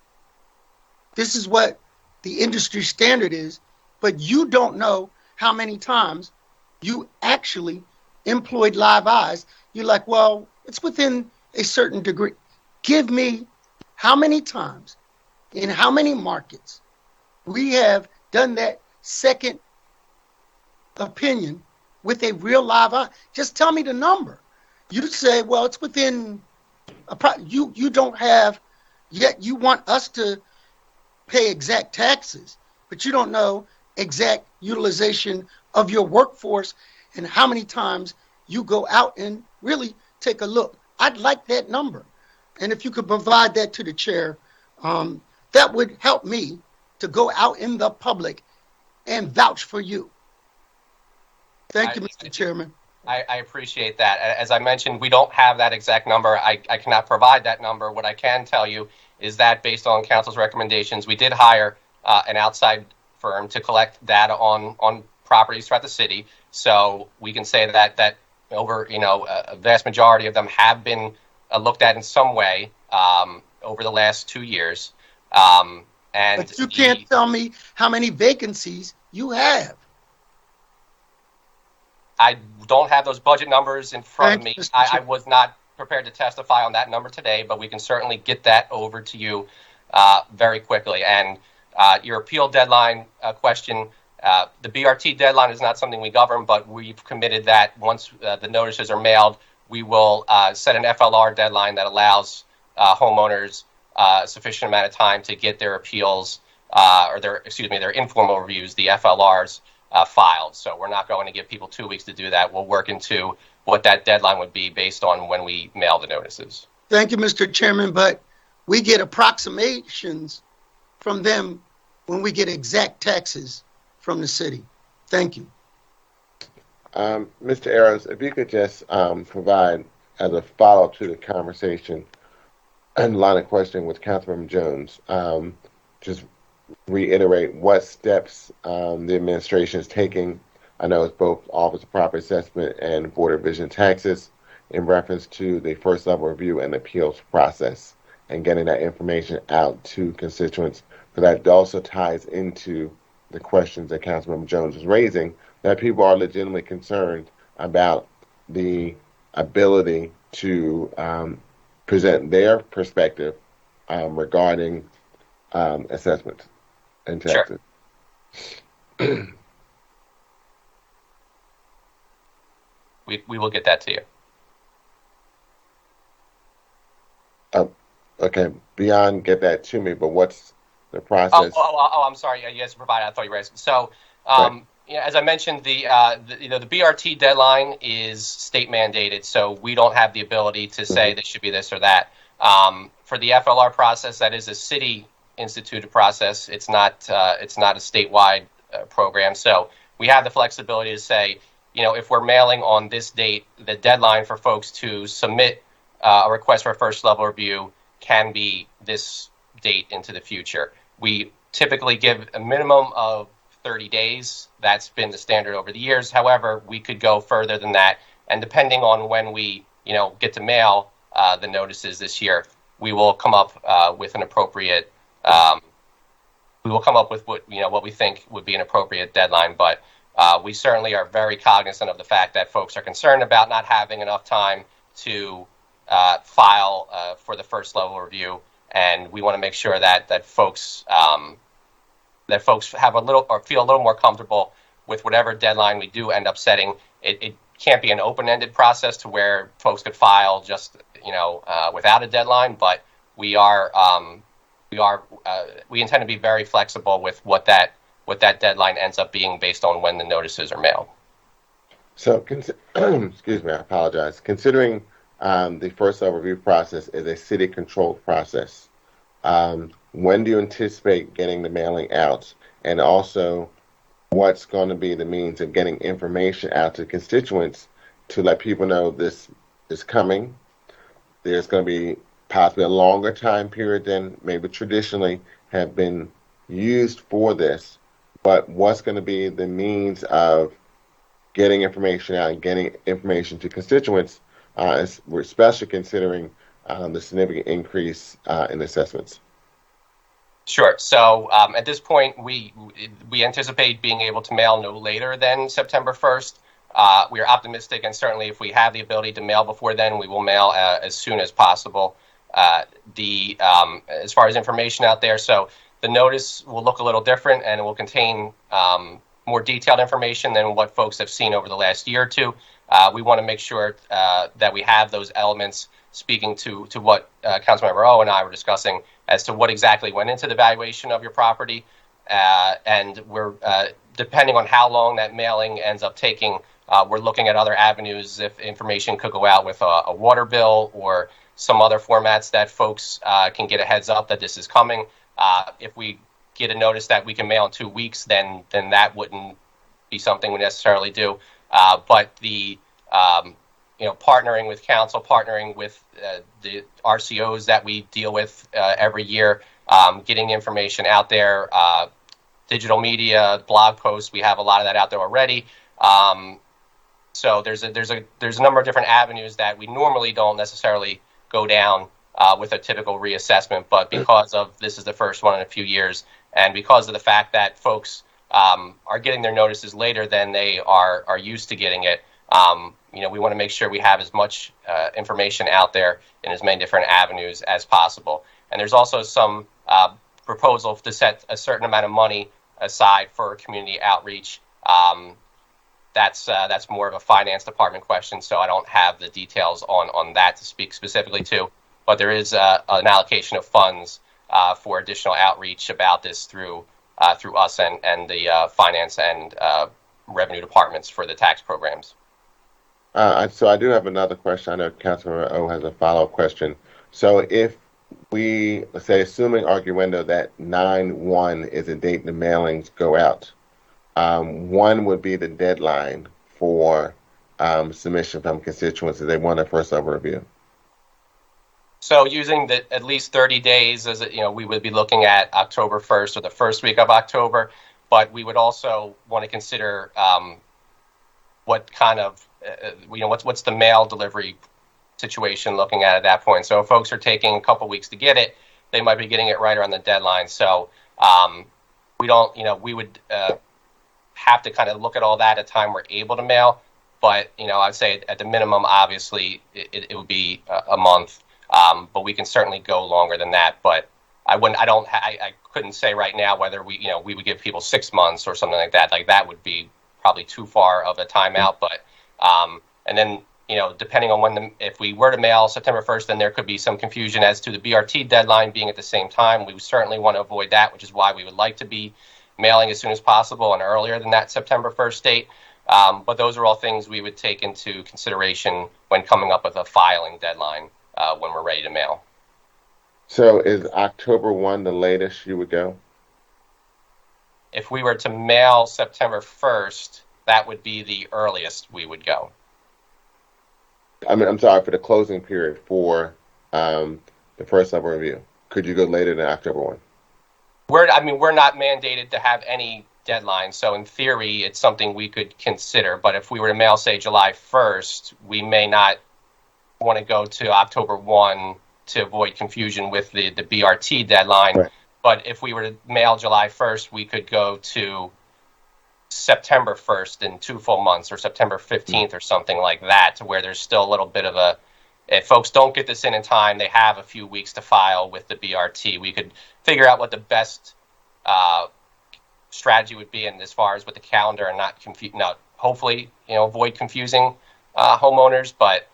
this is what the industry standard is, but you don't know how many times you actually employed live eyes. You're like, well, it's within a certain degree. Give me how many times in how many markets we have done that second opinion with a real live eye. Just tell me the number. You say, well, it's within you don't have yet. You want us to pay exact taxes, but you don't know exact utilization of your workforce and how many times you go out and really take a look. I'd like that number. And if you could provide that to the chair, that would help me to go out in the public and vouch for you. Thank you, Mr. Chairman. I appreciate that. As I mentioned, we don't have that exact number. I cannot provide that number. What I can tell you is that based on council's recommendations, we did hire an outside firm to collect data on properties throughout the city. So we can say that over, a vast majority of them have been looked at in some way over the last 2 years. But you can't tell me how many vacancies you have. I don't have those budget numbers in front of me. I was not prepared to testify on that number today, but we can certainly get that over to you very quickly. And your appeal deadline question, the BRT deadline is not something we govern, but we've committed that once the notices are mailed, we will set an FLR deadline that allows homeowners a sufficient amount of time to get their appeals or their informal reviews, the FLRs, filed. So we're not going to give people 2 weeks to do that. We'll work into what that deadline would be based on when we mail the notices. Thank you, Mr. Chairman, but we get approximations from them when we get exact taxes from the city. Thank you. Mr. Ayers, if you could just provide as a follow to the conversation and line of questioning with Councilmember Jones, just reiterate what steps the administration is taking. I know it's both Office of Property Assessment and Board of Revision Taxes in reference to the first level review and appeals process and getting that information out to constituents. Because that also ties into the questions that Councilmember Jones was raising, that people are legitimately concerned about the ability to present their perspective regarding assessments and taxes. Sure. We will get that to you. Okay, beyond get that to me, but what's the process? I'm sorry. Yes, provided. I thought you were asking. So, yeah, as I mentioned, the BRT deadline is state mandated, so we don't have the ability to say this should be this or that. For the FLR process, that is a city instituted process. It's not a statewide program, so we have the flexibility to say, if we're mailing on this date, the deadline for folks to submit a request for a first level review can be this date into the future. We typically give a minimum of 30 days. That's been the standard over the years. However, we could go further than that. And depending on when we, get to mail the notices this year, we will come up with an appropriate. We will come up with what we think would be an appropriate deadline. But we certainly are very cognizant of the fact that folks are concerned about not having enough time to file for the first level review, and we want to make sure that folks have a little or feel a little more comfortable with whatever deadline we do end up setting. It can't be an open-ended process to where folks could file just without a deadline, but we intend to be very flexible with what that deadline ends up being based on when the notices are mailed. So, excuse me, I apologize. Considering the first level review process is a city-controlled process, when do you anticipate getting the mailing out? And also, what's going to be the means of getting information out to constituents to let people know this is coming? There's going to be possibly a longer time period than maybe traditionally have been used for this, but what's going to be the means of getting information out and getting information to constituents, especially considering the significant increase in assessments? Sure. So at this point, we anticipate being able to mail no later than September 1st. We are optimistic, and certainly if we have the ability to mail before then, we will mail as soon as possible. As far as information out there, so the notice will look a little different, and it will contain more detailed information than what folks have seen over the last year or two. We want to make sure that we have those elements speaking to what Councilmember O and I were discussing as to what exactly went into the valuation of your property. And we're, depending on how long that mailing ends up taking, we're looking at other avenues if information could go out with a water bill or some other formats that folks can get a heads up that this is coming. If we get a notice that we can mail in 2 weeks, then that wouldn't be something we necessarily do. But the partnering with council, partnering with the RCOs that we deal with every year, getting information out there, digital media, blog posts, we have a lot of that out there already. So there's a number of different avenues that we normally don't necessarily go down with a typical reassessment, but because of this is the first one in a few years, and because of the fact that folks are getting their notices later than they are used to getting it, we want to make sure we have as much information out there in as many different avenues as possible. And there's also some proposal to set a certain amount of money aside for community outreach. That's more of a finance department question, so I don't have the details on that to speak specifically to. But there is an allocation of funds for additional outreach about this through us and the finance and revenue departments for the tax programs. So I do have another question. I know Councilmember O has a follow-up question. So if we, let's say, assuming arguendo that 9/1 is the date the mailings go out, 1 would be the deadline for submission from constituents that they want a first level review? So using the at least 30 days, as we would be looking at October 1st or the first week of October, but we would also want to consider what kind of, what's the mail delivery situation looking at that point. So if folks are taking a couple weeks to get it, they might be getting it right around the deadline. So we don't, we would have to kind of look at all that at the time we're able to mail. But, I'd say at the minimum, obviously, it would be a month. But we can certainly go longer than that. But I couldn't say right now whether we would give people 6 months or something like that. Like that would be probably too far of a timeout. But, and then, depending on if we were to mail September 1st, then there could be some confusion as to the BRT deadline being at the same time. We certainly want to avoid that, which is why we would like to be mailing as soon as possible and earlier than that September 1st date. But those are all things we would take into consideration when coming up with a filing deadline when we're ready to mail. So is October 1 the latest you would go? If we were to mail September 1st, that would be the earliest we would go. I mean, I'm sorry, for the closing period for the first level review. Could you go later than October 1? We're not mandated to have any deadline, so in theory, it's something we could consider. But if we were to mail, say, July 1st, we may not want to go to October 1 to avoid confusion with the BRT deadline. Right. But if we were to mail July 1st, we could go to September 1st in 2 full months, or September 15th or something like that, to where there's still a little bit of if folks don't get this in time, they have a few weeks to file with the BRT. We could figure out what the best strategy would be, and as far as with the calendar, and hopefully, avoid confusing homeowners. But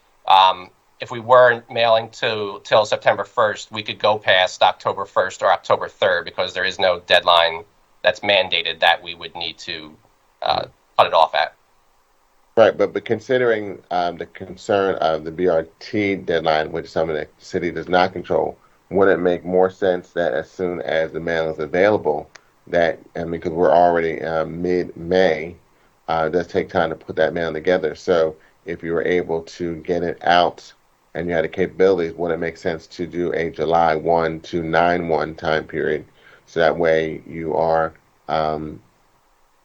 if we were mailing till September 1st, we could go past October 1st or October 3rd, because there is no deadline that's mandated that we would need to cut it off at. Right, but considering the concern of the BRT deadline, which some of the city does not control, wouldn't it make more sense that as soon as the mail is available, because we're already mid-May, it does take time to put that mail together. So if you were able to get it out and you had the capabilities, would it make sense to do a July 1 to 9/1 time period? So that way you are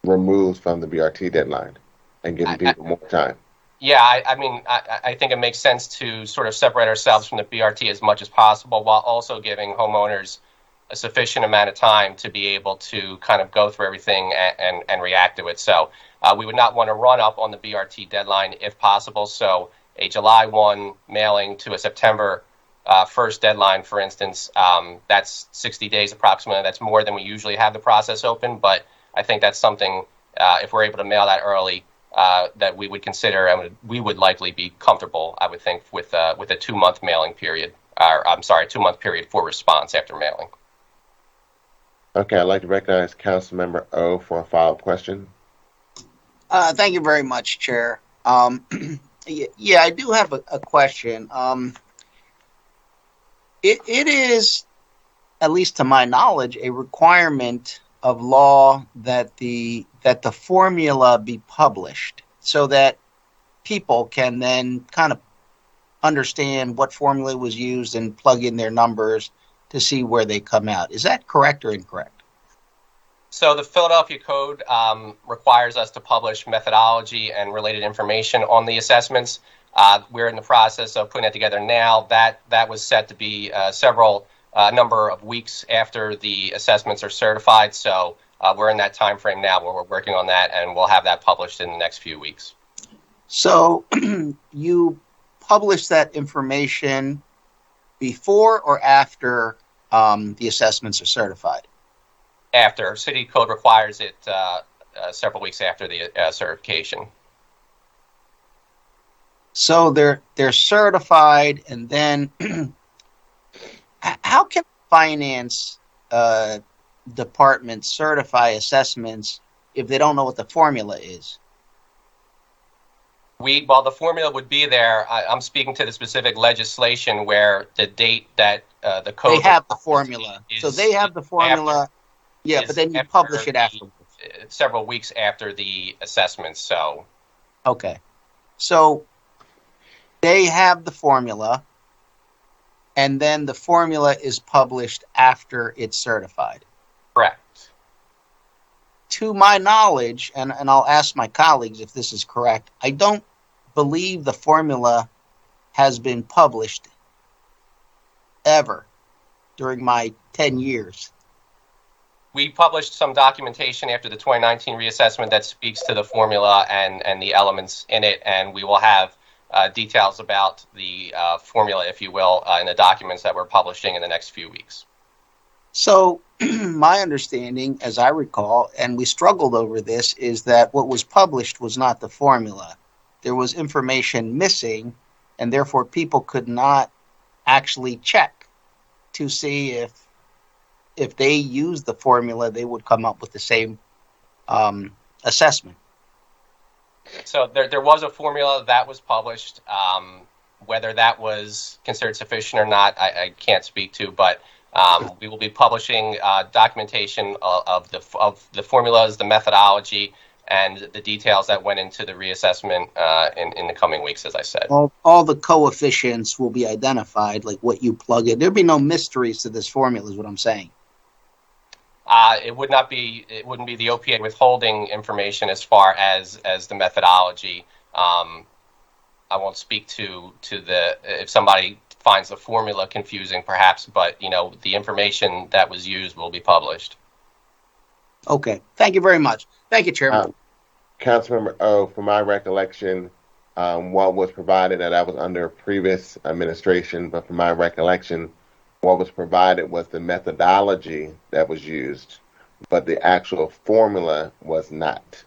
removed from the BRT deadline and giving people more time. Yeah, I think it makes sense to sort of separate ourselves from the BRT as much as possible, while also giving homeowners a sufficient amount of time to be able to kind of go through everything and react to it. So we would not want to run up on the BRT deadline if possible. So a July 1 mailing to a September 1st deadline, for instance, that's 60 days approximately. That's more than we usually have the process open, but I think that's something, if we're able to mail that early, that we would consider, and we would likely be comfortable, I would think, with a 2-month mailing period. 2-month period for response after mailing. Okay, I'd like to recognize Councilmember O for a follow-up question. Thank you very much, Chair. Yeah, I do have a question. It is, at least to my knowledge, a requirement of law that the formula be published so that people can then kind of understand what formula was used and plug in their numbers to see where they come out. Is that correct or incorrect? So the Philadelphia Code requires us to publish methodology and related information on the assessments. We're in the process of putting that together now. That was set to be number of weeks after the assessments are certified. So we're in that time frame now where we're working on that, and we'll have that published in the next few weeks. So you publish that information before or after the assessments are certified? After. City Code requires it several weeks after the certification. So they're certified, and then how can finance department certify assessments if they don't know what the formula is? While the formula would be there, I'm speaking to the specific legislation where the date that the code... They have the formula. So they have the formula, but then you publish it afterwards. Several weeks after the assessment, so... Okay. So they have the formula, and then the formula is published after it's certified. Correct. To my knowledge, and I'll ask my colleagues if this is correct, I don't believe the formula has been published ever during my 10 years. We published some documentation after the 2019 reassessment that speaks to the formula and the elements in it, and we will have details about the formula, if you will, in the documents that we're publishing in the next few weeks. So my understanding, as I recall, and we struggled over this, is that what was published was not the formula. There was information missing, and therefore people could not actually check to see if they used the formula, they would come up with the same assessment. So there was a formula that was published. Whether that was considered sufficient or not, I can't speak to, but we will be publishing documentation of the formulas, the methodology, and the details that went into the reassessment in the coming weeks, as I said. All the coefficients will be identified, like what you plug in. There'll be no mysteries to this formula, is what I'm saying. It wouldn't be the OPA withholding information as far as the methodology. I won't speak to the if somebody finds the formula confusing, perhaps, but the information that was used will be published. Okay, thank you very much. Thank you, Chairman. Councilmember O, from my recollection, what was provided, and that was under previous administration, but from my recollection, what was provided was the methodology that was used, but the actual formula was not.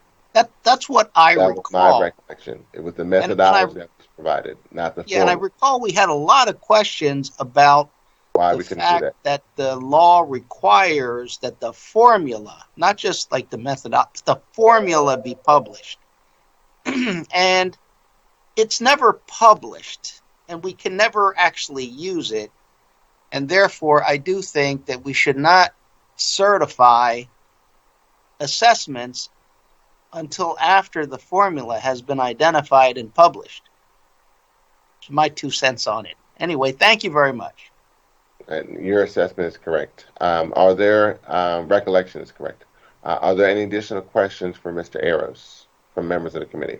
That's what I recall. That was my recollection. It was the methodology that was provided, not the formula. Yeah, and I recall we had a lot of questions about why the we couldn't fact do that the law requires that the formula, not just like the method, the formula be published. And it's never published, and we can never actually use it. And therefore, I do think that we should not certify assessments until after the formula has been identified and published. That's my 2 cents on it. Anyway, thank you very much. And your assessment is correct. Are there recollection is correct? Are there any additional questions for Mr. Eros from members of the committee?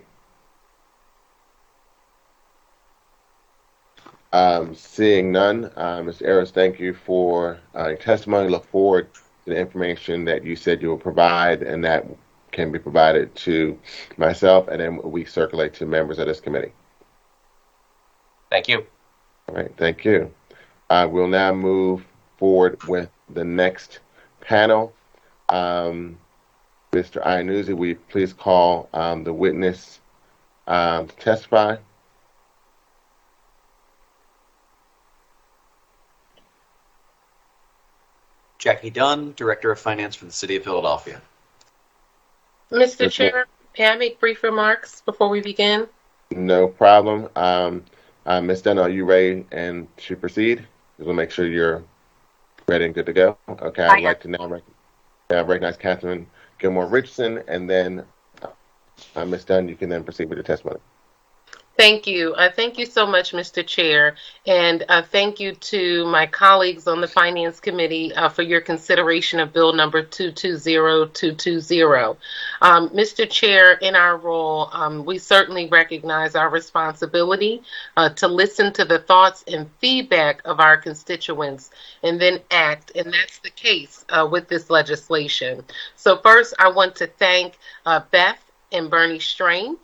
Seeing none, Mr. Eros, thank you for your testimony. Look forward to the information that you said you will provide, and that can be provided to myself, and then we circulate to members of this committee. Thank you. All right, thank you. We'll now move forward with the next panel. Mr. Iannuzzi, will you please call the witness to testify? Jackie Dunn, Director of Finance for the City of Philadelphia. Mr. Chair, may I make brief remarks before we begin? No problem. Ms. Dunn, are you ready and to proceed? Just want to make sure you're ready and good to go. Okay, I'd like to now recognize Catherine Gilmore Richardson, and then Ms. Dunn, you can then proceed with your testimony. Thank you. Thank you so much, Mr. Chair. And thank you to my colleagues on the Finance Committee for your consideration of Bill number 220220. Mr. Chair, in our role, we certainly recognize our responsibility to listen to the thoughts and feedback of our constituents and then act. And that's the case with this legislation. So first, I want to thank Beth and Bernie Strain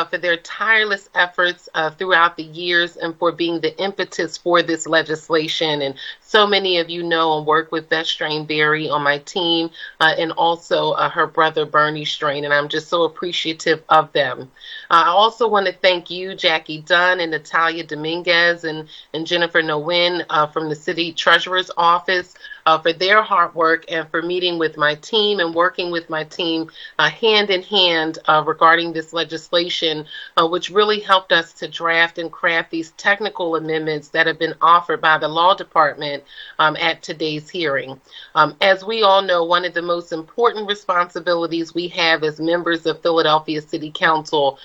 for their tireless efforts throughout the years and for being the impetus for this legislation. And so many of you know and work with Beth Strain-Berry on my team and also her brother Bernie Strain, and I'm just so appreciative of them. I also want to thank you, Jackie Dunn and Natalia Dominguez and Jennifer Nguyen from the City Treasurer's Office for their hard work and for meeting with my team and working with my team hand in hand regarding this legislation, which really helped us to draft and craft these technical amendments that have been offered by the law department Department at today's hearing. As we all know, one of the most important responsibilities we have as members of Philadelphia City Council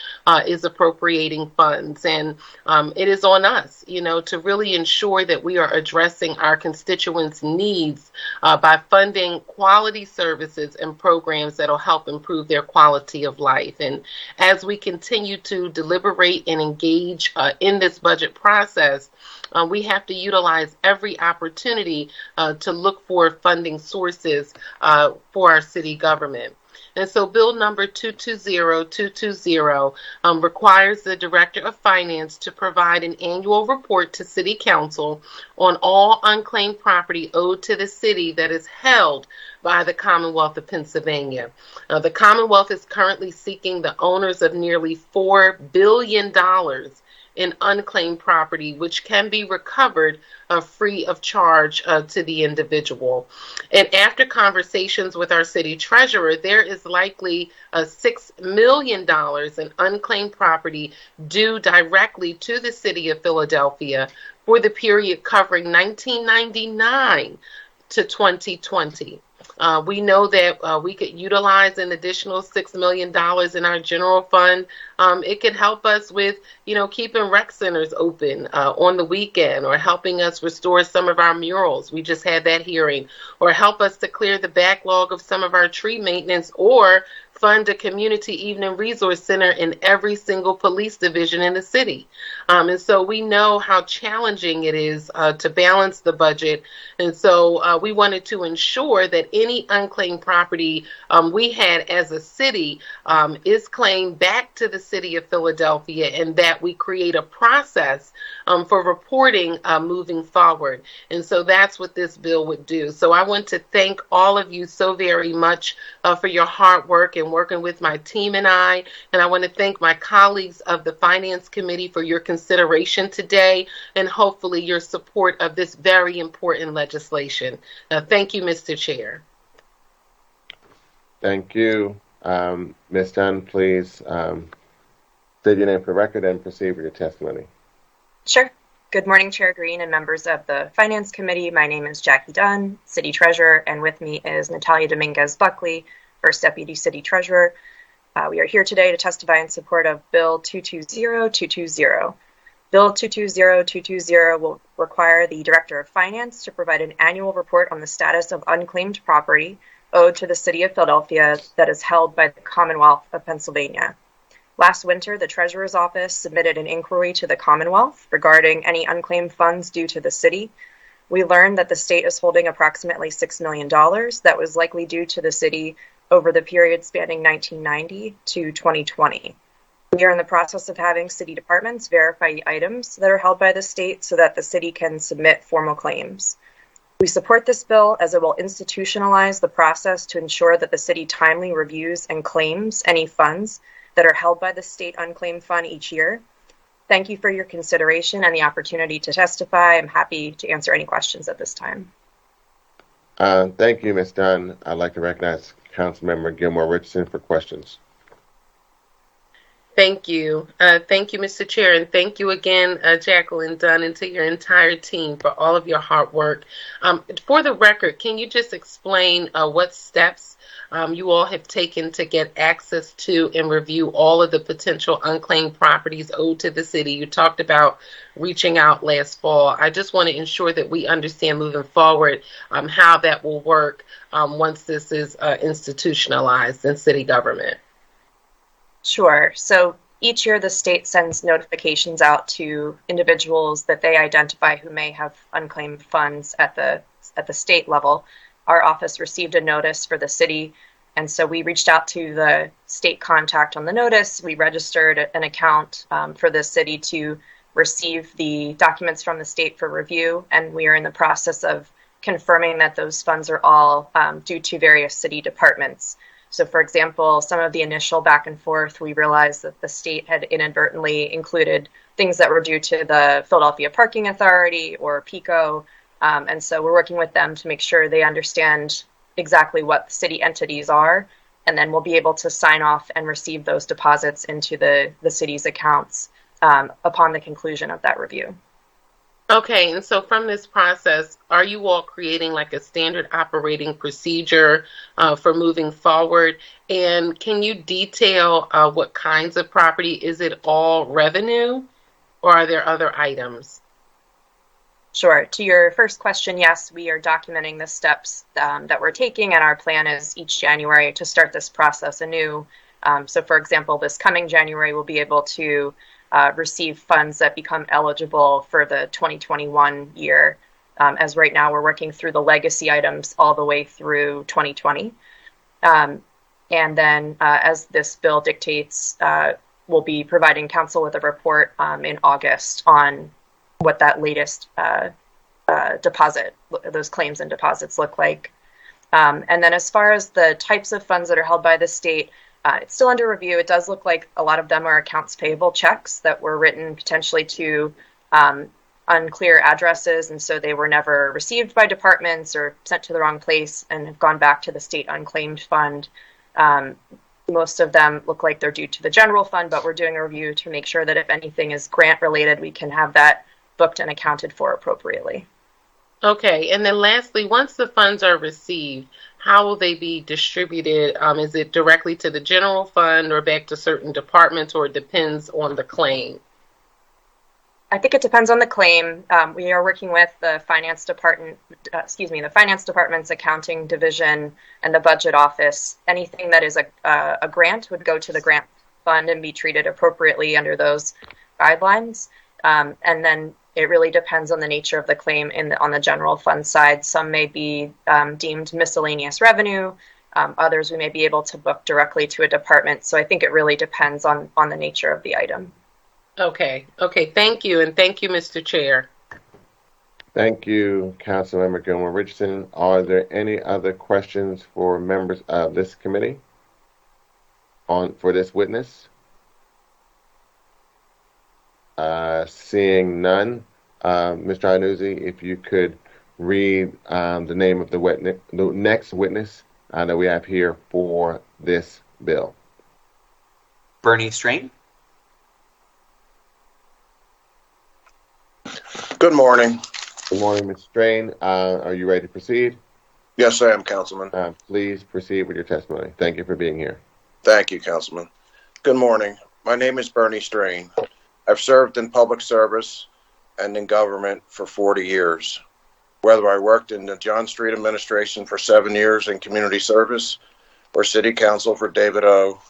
is appropriating funds. And it is on us, to really ensure that we are addressing our constituents' needs by funding quality services and programs that will help improve their quality of life. And as we continue to deliberate and engage in this budget process, we have to utilize every opportunity to look for funding sources for our city government. And so Bill number 220220 requires the Director of Finance to provide an annual report to City Council on all unclaimed property owed to the city that is held by the Commonwealth of Pennsylvania. The Commonwealth is currently seeking the owners of nearly $4 billion in unclaimed property, which can be recovered free of charge to the individual. And after conversations with our city treasurer, there is likely $6 million in unclaimed property due directly to the city of Philadelphia for the period covering 1999 to 2020. We know that we could utilize an additional $6 million in our general fund. It could help us with, keeping rec centers open on the weekend, or helping us restore some of our murals. We just had that hearing. Or help us to clear the backlog of some of our tree maintenance, or fund a community evening resource center in every single police division in the city. And so we know how challenging it is to balance the budget. And so we wanted to ensure that any unclaimed property we had as a city is claimed back to the city of Philadelphia, and that we create a process for reporting moving forward. And so that's what this bill would do. So I want to thank all of you so very much for your hard work and working with my team and I. And I want to thank my colleagues of the Finance Committee for your consideration today, and hopefully your support of this very important legislation. Thank you, Mr. Chair. Thank you. Ms. Dunn, please state your name for the record and proceed with your testimony. Sure. Good morning, Chair Green and members of the Finance Committee. My name is Jackie Dunn, City Treasurer, and with me is Natalia Dominguez-Buckley, First Deputy City Treasurer. We are here today to testify in support of Bill 220220. Bill 220220 will require the Director of Finance to provide an annual report on the status of unclaimed property owed to the City of Philadelphia that is held by the Commonwealth of Pennsylvania. Last winter, the Treasurer's Office submitted an inquiry to the Commonwealth regarding any unclaimed funds due to the city. We learned that the state is holding approximately $6 million that was likely due to the city over the period spanning 1990 to 2020. We are in the process of having city departments verify items that are held by the state so that the city can submit formal claims. We support this bill as it will institutionalize the process to ensure that the city timely reviews and claims any funds that are held by the state unclaimed fund each year. Thank you for your consideration and the opportunity to testify. I'm happy to answer any questions at this time. Thank you, Ms. Dunn. I'd like to recognize Councilmember Gilmore Richardson for questions. Thank you. Thank you, Mr. Chair, and thank you again, Jacqueline Dunn, and to your entire team for all of your hard work. For the record, can you just explain what steps you all have taken to get access to and review all of the potential unclaimed properties owed to the city? You talked about reaching out last fall. I just want to ensure that we understand moving forward how that will work once this is institutionalized in city government. Sure. So each year the state sends notifications out to individuals that they identify who may have unclaimed funds at the state level. Our office received a notice for the city, and so we reached out to the state contact on the notice. We registered an account for the city to receive the documents from the state for review, and we are in the process of confirming that those funds are all due to various city departments. So, for example, some of the initial back and forth, we realized that the state had inadvertently included things that were due to the Philadelphia Parking Authority or PICO. And so we're working with them to make sure they understand exactly what the city entities are. And then we'll be able to sign off and receive those deposits into the city's accounts upon the conclusion of that review. Okay, and so from this process, are you all creating like a standard operating procedure for moving forward? And can you detail what kinds of property? Is it all revenue or are there other items? Sure. To your first question, yes, we are documenting the steps that we're taking, and our plan is each January to start this process anew. So, for example, this coming January, we'll be able to receive funds that become eligible for the 2021 year. As right now, we're working through the legacy items all the way through 2020. And then, as this bill dictates, we'll be providing council with a report in August on what that latest deposit, those claims and deposits look like. And then as far as the types of funds that are held by the state, it's still under review. It does look like a lot of them are accounts payable checks that were written potentially to unclear addresses, and so they were never received by departments or sent to the wrong place and have gone back to the state unclaimed fund. Most of them look like they're due to the general fund, but we're doing a review to make sure that if anything is grant related, we can have that booked and accounted for appropriately. Okay, and then lastly, once the funds are received, how will they be distributed? Is it directly to the general fund or back to certain departments, or it depends on the claim? I think it depends on the claim. We are working with the finance department, the finance department's accounting division and the budget office. Anything that is a grant would go to the grant fund and be treated appropriately under those guidelines. And then it really depends on the nature of the claim on the general fund side. Some may be deemed miscellaneous revenue. Others we may be able to book directly to a department. So I think it really depends on the nature of the item. Okay. Thank you. And thank you, Mr. Chair. Thank you, Councilmember Gilmore Richardson. Are there any other questions for members of this committee for this witness? Seeing none, Mr. Iannuzzi, if you could read the name of the next witness that we have here for this bill. Bernie Strain. Good morning. Good morning, Mr. Strain. Are you ready to proceed? Yes, I am, Councilman. Please proceed with your testimony. Thank you for being here. Thank you, Councilman. Good morning. My name is Bernie Strain. I've served in public service and in government for 40 years. Whether I worked in the John Street administration for 7 years in community service, or city council for David O.,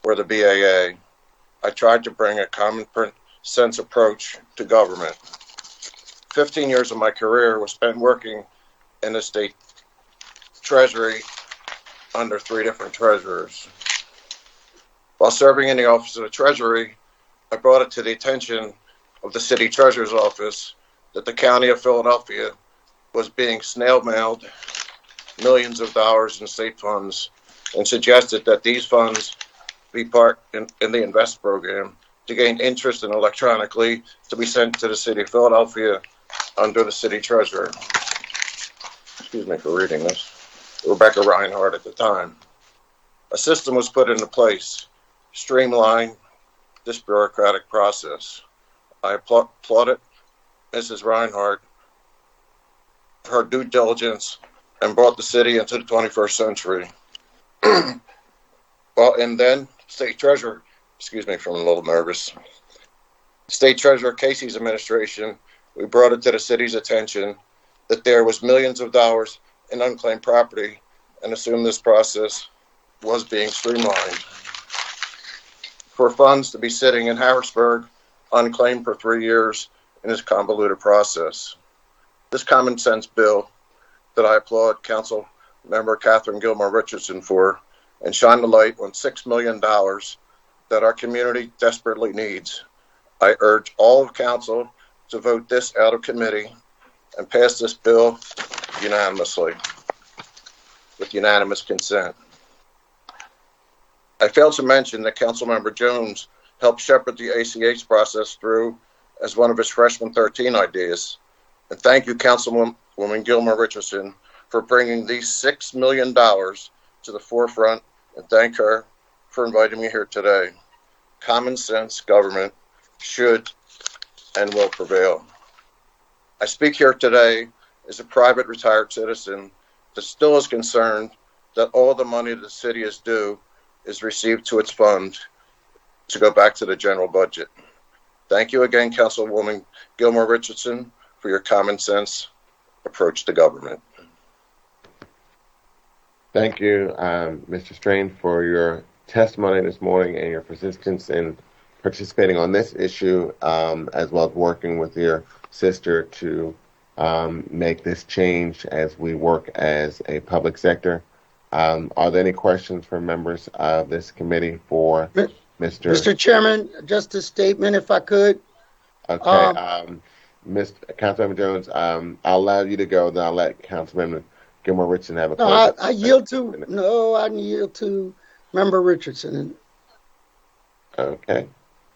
or the BAA, I tried to bring a common sense approach to government. 15 years of my career was spent working in the state treasury under 3 different treasurers. While serving in the office of the treasury, I brought it to the attention of the city treasurer's office that the county of Philadelphia was being snail-mailed millions of dollars in state funds, and suggested that these funds be part in the INVEST program to gain interest and electronically to be sent to the city of Philadelphia under the city treasurer. Excuse me for reading this. Rebecca Reinhardt at the time. A system was put into place, streamline this bureaucratic process. I applauded Mrs. Reinhardt for her due diligence and brought the city into the 21st century. And then State Treasurer, excuse me, I'm a little nervous. State Treasurer Casey's administration, we brought it to the city's attention that there was millions of dollars in unclaimed property, and assumed this process was being streamlined. For funds to be sitting in Harrisburg unclaimed for 3 years in this convoluted process. This common sense bill that I applaud Council Member Catherine Gilmore Richardson for, and shine the light on $6 million that our community desperately needs. I urge all of Council to vote this out of committee and pass this bill unanimously, with unanimous consent. I failed to mention that Councilmember Jones helped shepherd the ACH process through as one of his freshman 13 ideas. And thank you, Councilwoman Gilmore Richardson, for bringing these $6 million to the forefront, and thank her for inviting me here today. Common sense government should and will prevail. I speak here today as a private retired citizen that still is concerned that all the money the city is due is received to its fund to go back to the general budget. Thank you again, Councilwoman Gilmore Richardson, for your common sense approach to government. Thank you, Mr. Strain, for your testimony this morning and your persistence in participating on this issue, as well as working with your sister to make this change as we work as a public sector. Are there any questions from members of this committee for Mr. Chairman, just a statement, if I could. Okay, Councilmember Jones, I'll allow you to go, then I'll let Councilmember Gilmore Richardson have a No, question. I yield to Member Richardson. Okay.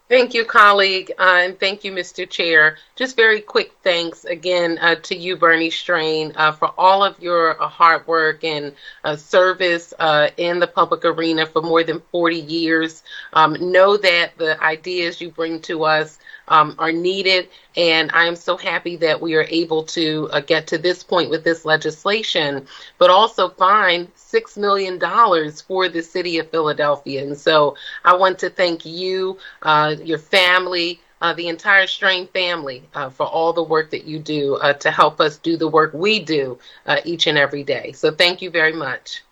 Thank you, colleague, and thank you, Mr. Chair. Just very quick thanks again to you, Bernie Strain, for all of your hard work and service in the public arena for more than 40 years. Know that the ideas you bring to us are needed, and I am so happy that we are able to get to this point with this legislation, but also find $6 million for the city of Philadelphia. And so I want to thank you, your family, the entire Strain family for all the work that you do to help us do the work we do each and every day. So thank you very much.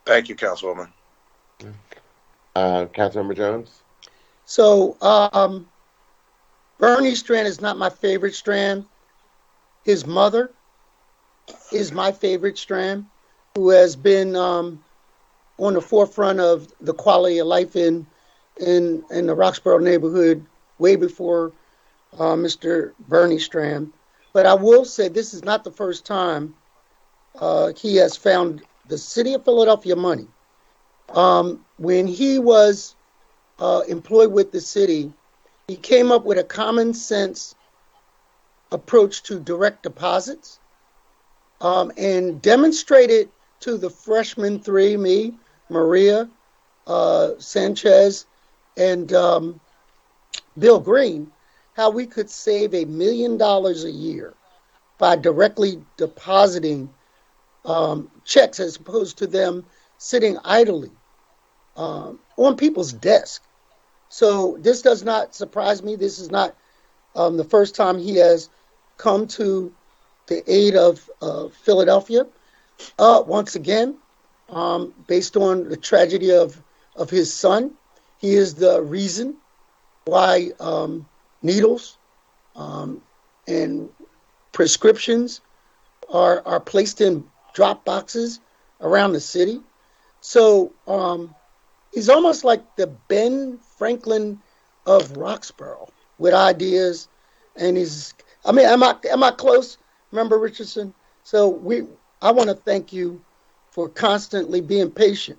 Thank you, Councilwoman. Councilmember Jones? So, Bernie Strand is not my favorite Strand. His mother is my favorite Strand, who has been on the forefront of the quality of life in the Roxborough neighborhood way before Mr. Bernie Strand. But I will say this is not the first time he has found the city of Philadelphia money. When he was employed with the city, he came up with a common sense approach to direct deposits and demonstrated to the freshman three, me, Maria, Sanchez, and Bill Green, how we could save $1 million a year by directly depositing checks as opposed to them sitting idly on people's desk. So this does not surprise me. This is not the first time he has come to the aid of Philadelphia. Once again, based on the tragedy of his son, he is the reason why needles and prescriptions are placed in drop boxes around the city. So he's almost like the Ben Franklin of Roxborough with ideas, and am I close, Member Richardson? So I want to thank you for constantly being patient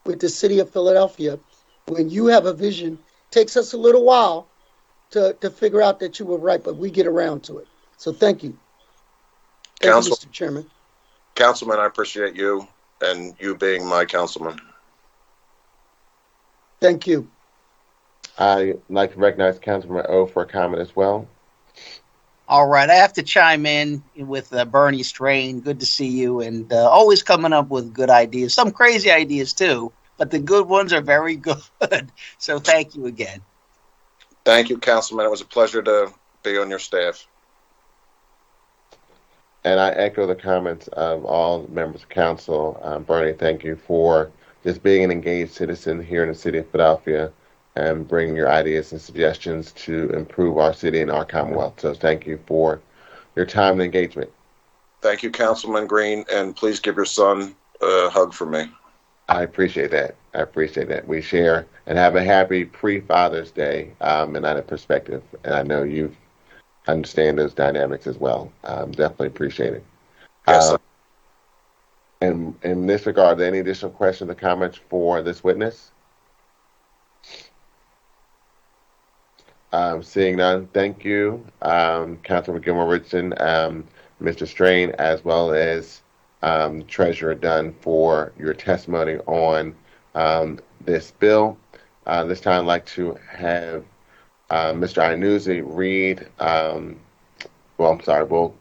with the city of Philadelphia. When you have a vision, it takes us a little while to figure out that you were right, but we get around to it. So thank you. Thank you, Mr. Chairman. Councilman, I appreciate you and you being my councilman. Thank you. I'd like to recognize Councilman O for a comment as well. All right, I have to chime in with Bernie Strain. Good to see you, and always coming up with good ideas. Some crazy ideas too, but the good ones are very good. So thank you again. Thank you, Councilman. It was a pleasure to be on your staff. And I echo the comments of all members of council. Bernie, thank you for just being an engaged citizen here in the city of Philadelphia and bringing your ideas and suggestions to improve our city and our Commonwealth. So thank you for your time and engagement. Thank you, Councilman Green, and please give your son a hug for me. I appreciate that. I appreciate that. We share and have a happy pre-Father's Day in that perspective. And I know you understand those dynamics as well. Definitely appreciate it. Yes, and in this regard, are there any additional questions or comments for this witness? Seeing none, thank you, Councilman Gilmore Richardson, Mr. Strain, as well as Treasurer Dunn for your testimony on this bill. This time I'd like to have Mr. Iannuzzi read, we'll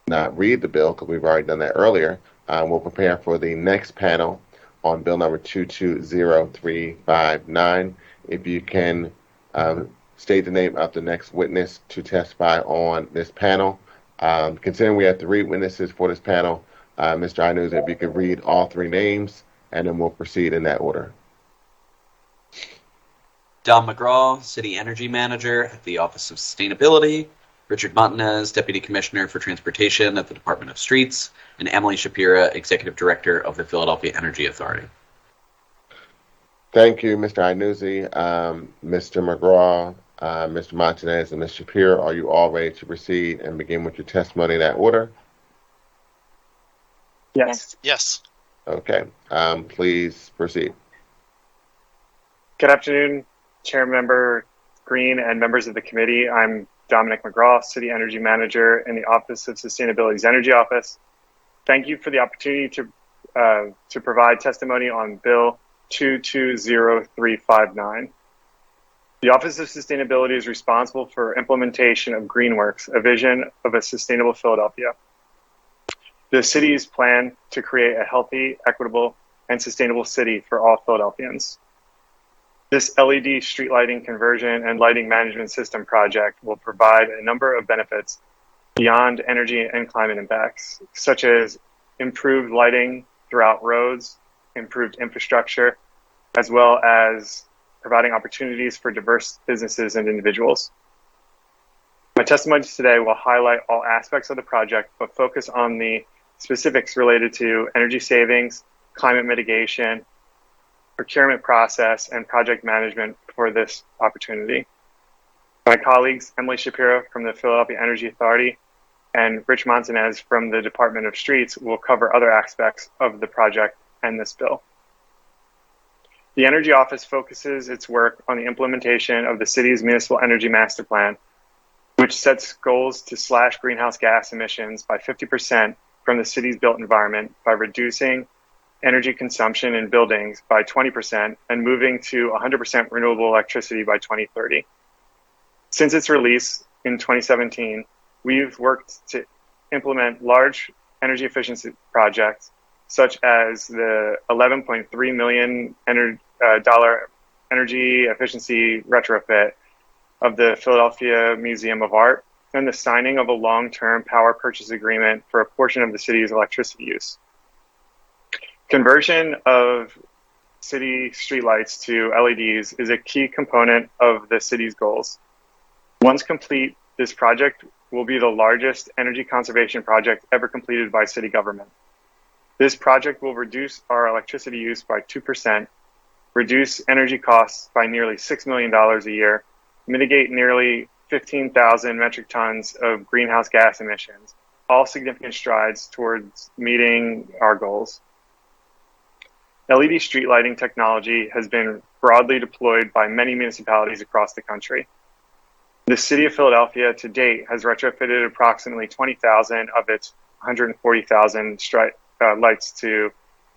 not read the bill because we've already done that earlier, we'll prepare for the next panel on bill number 220359. If you can state the name of the next witness to testify on this panel. Considering we have 3 witnesses for this panel, Mr. Inuz, if you could read all 3 names, and then we'll proceed in that order. Don McGraw, City Energy Manager at the Office of Sustainability, Richard Montanez, Deputy Commissioner for Transportation at the Department of Streets, and Emily Shapira, Executive Director of the Philadelphia Energy Authority. Thank you, Mr. Inuzzi, Mr. McGraw, Mr. Montanez, and Ms. Shapira. Are you all ready to proceed and begin with your testimony in that order? Yes. Yes. Okay. Please proceed. Good afternoon, Chair Member Green and members of the committee. I'm Dominic McGraw, City Energy Manager in the Office of Sustainability's Energy Office. Thank you for the opportunity to provide testimony on Bill 220359. The Office of Sustainability is responsible for implementation of GreenWorks, a vision of a sustainable Philadelphia. The city's plan to create a healthy, equitable, and sustainable city for all Philadelphians. This LED street lighting conversion and lighting management system project will provide a number of benefits beyond energy and climate impacts, such as improved lighting throughout roads, improved infrastructure, as well as providing opportunities for diverse businesses and individuals. My testimony today will highlight all aspects of the project, but focus on the specifics related to energy savings, climate mitigation, procurement process, and project management for this opportunity. My colleagues, Emily Shapiro from the Philadelphia Energy Authority and Rich Montanez from the Department of Streets, will cover other aspects of the project and this bill. The Energy Office focuses its work on the implementation of the city's Municipal Energy Master Plan, which sets goals to slash greenhouse gas emissions by 50% from the city's built environment by reducing energy consumption in buildings by 20% and moving to 100% renewable electricity by 2030. Since its release in 2017, we've worked to implement large energy efficiency projects such as the $11.3 million energy efficiency retrofit of the Philadelphia Museum of Art and the signing of a long-term power purchase agreement for a portion of the city's electricity use. Conversion of city streetlights to LEDs is a key component of the city's goals. Once complete, this project will be the largest energy conservation project ever completed by city government. This project will reduce our electricity use by 2%, reduce energy costs by nearly $6 million a year, mitigate nearly 15,000 metric tons of greenhouse gas emissions, all significant strides towards meeting our goals. LED street lighting technology has been broadly deployed by many municipalities across the country. The city of Philadelphia to date has retrofitted approximately 20,000 of its 140,000 lights to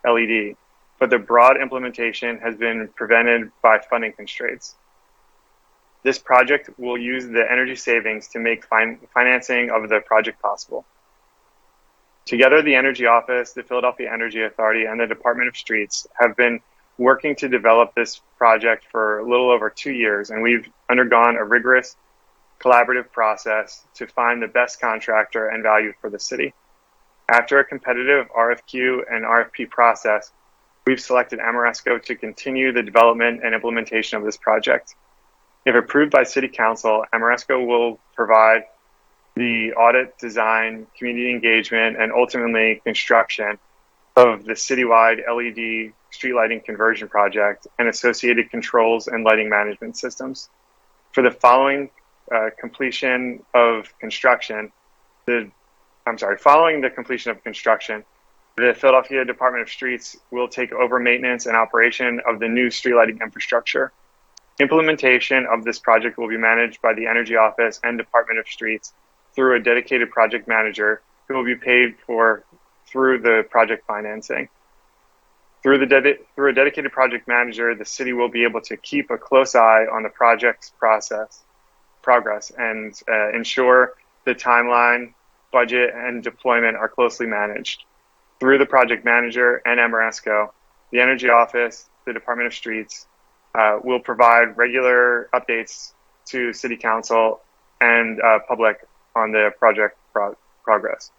LED, but the broad implementation has been prevented by funding constraints. This project will use the energy savings to make financing of the project possible. Together, the Energy Office, the Philadelphia Energy Authority, and the Department of Streets have been working to develop this project for a little over 2 years, and we've undergone a rigorous collaborative process to find the best contractor and value for the city. After a competitive RFQ and RFP process, we've selected Ameresco to continue the development and implementation of this project. If approved by City Council, Ameresco will provide the audit, design, community engagement, and ultimately construction of the citywide LED street lighting conversion project and associated controls and lighting management systems. For the following completion of construction, following the completion of construction, the Philadelphia Department of Streets will take over maintenance and operation of the new street lighting infrastructure. Implementation of this project will be managed by the Energy Office and Department of Streets through a dedicated project manager who will be paid for through the project financing. Through a dedicated project manager, the city will be able to keep a close eye on the project's progress and ensure the timeline budget, and deployment are closely managed. Through the project manager and Amoresco, the Energy Office, the Department of Streets, will provide regular updates to City Council and public on the project progress.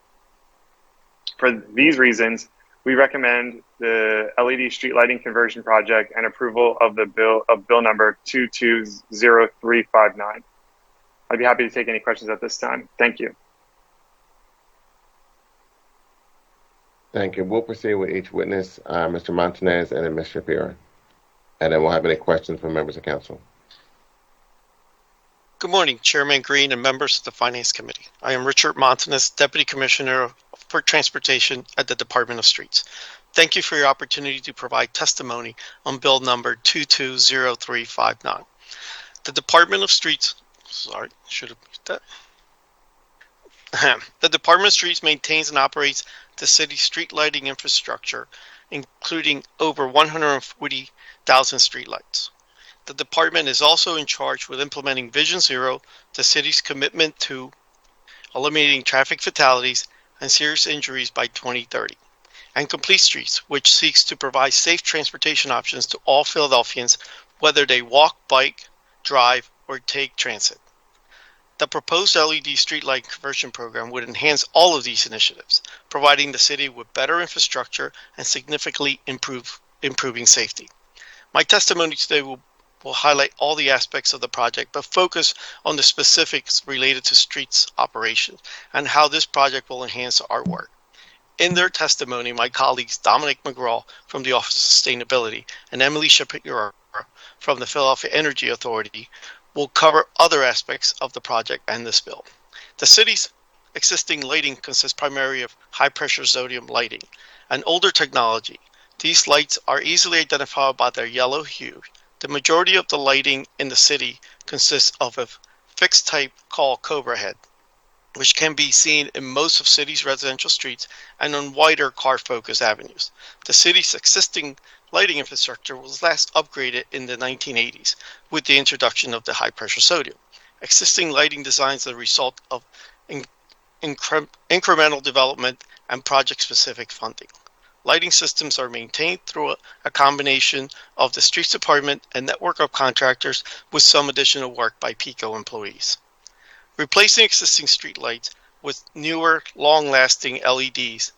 For these reasons, we recommend the LED street lighting conversion project and approval of the bill number 220359. I'd be happy to take any questions at this time. Thank you. Thank you. We'll proceed with each witness, Mr. Montanez and then Ms. Shapiro. And then we'll have any questions from members of council. Good morning, Chairman Green and members of the Finance Committee. I am Richard Montanez, Deputy Commissioner for Transportation at the Department of Streets. Thank you for your opportunity to provide testimony on bill number 220359. The Department of Streets, the Department of Streets maintains and operates the city's street lighting infrastructure, including over 140,000 streetlights. The department is also in charge with implementing Vision Zero, the city's commitment to eliminating traffic fatalities and serious injuries by 2030, and Complete Streets, which seeks to provide safe transportation options to all Philadelphians, whether they walk, bike, drive, or take transit. The proposed LED streetlight conversion program would enhance all of these initiatives, providing the city with better infrastructure and significantly improving safety. My testimony today will highlight all the aspects of the project, but focus on the specifics related to streets operations and how this project will enhance our work. In their testimony, my colleagues Dominic McGraw from the Office of Sustainability and Emily Shapiro from the Philadelphia Energy Authority will cover other aspects of the project and this bill. The city's existing lighting consists primarily of high-pressure sodium lighting, an older technology. These lights are easily identifiable by their yellow hue. The majority of the lighting in the city consists of a fixed type called Cobra head, which can be seen in most of city's residential streets and on wider car-focused avenues. The city's existing lighting infrastructure was last upgraded in the 1980s with the introduction of the high-pressure sodium. Existing lighting designs are the result of incremental development and project-specific funding. Lighting systems are maintained through a combination of the Streets Department and network of contractors with some additional work by PICO employees. Replacing existing streetlights with newer, long-lasting LEDs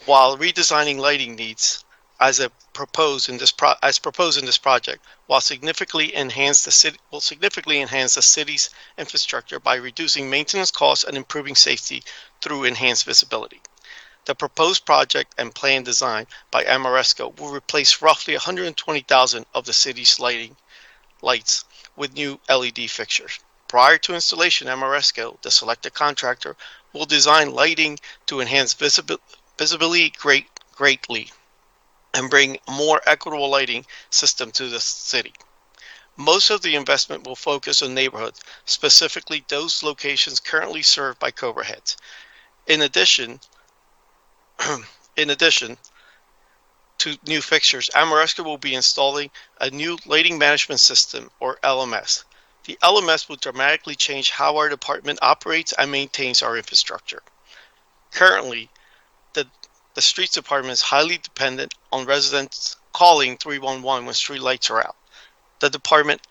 while redesigning lighting needs as proposed in this project will significantly enhance the city's infrastructure by reducing maintenance costs and improving safety through enhanced visibility. The proposed project and plan design by Amoresco will replace roughly 120,000 of the city's lights with new LED fixtures. Prior to installation, Amoresco, the selected contractor, will design lighting to enhance visibility greatly and bring a more equitable lighting system to the city. Most of the investment will focus on neighborhoods, specifically those locations currently served by Cobra heads. In addition to new fixtures, Amoresco will be installing a new lighting management system, or LMS. The LMS will dramatically change how our department operates and maintains our infrastructure. Currently, the Streets Department is highly dependent on residents calling 311 when street lights are out. The department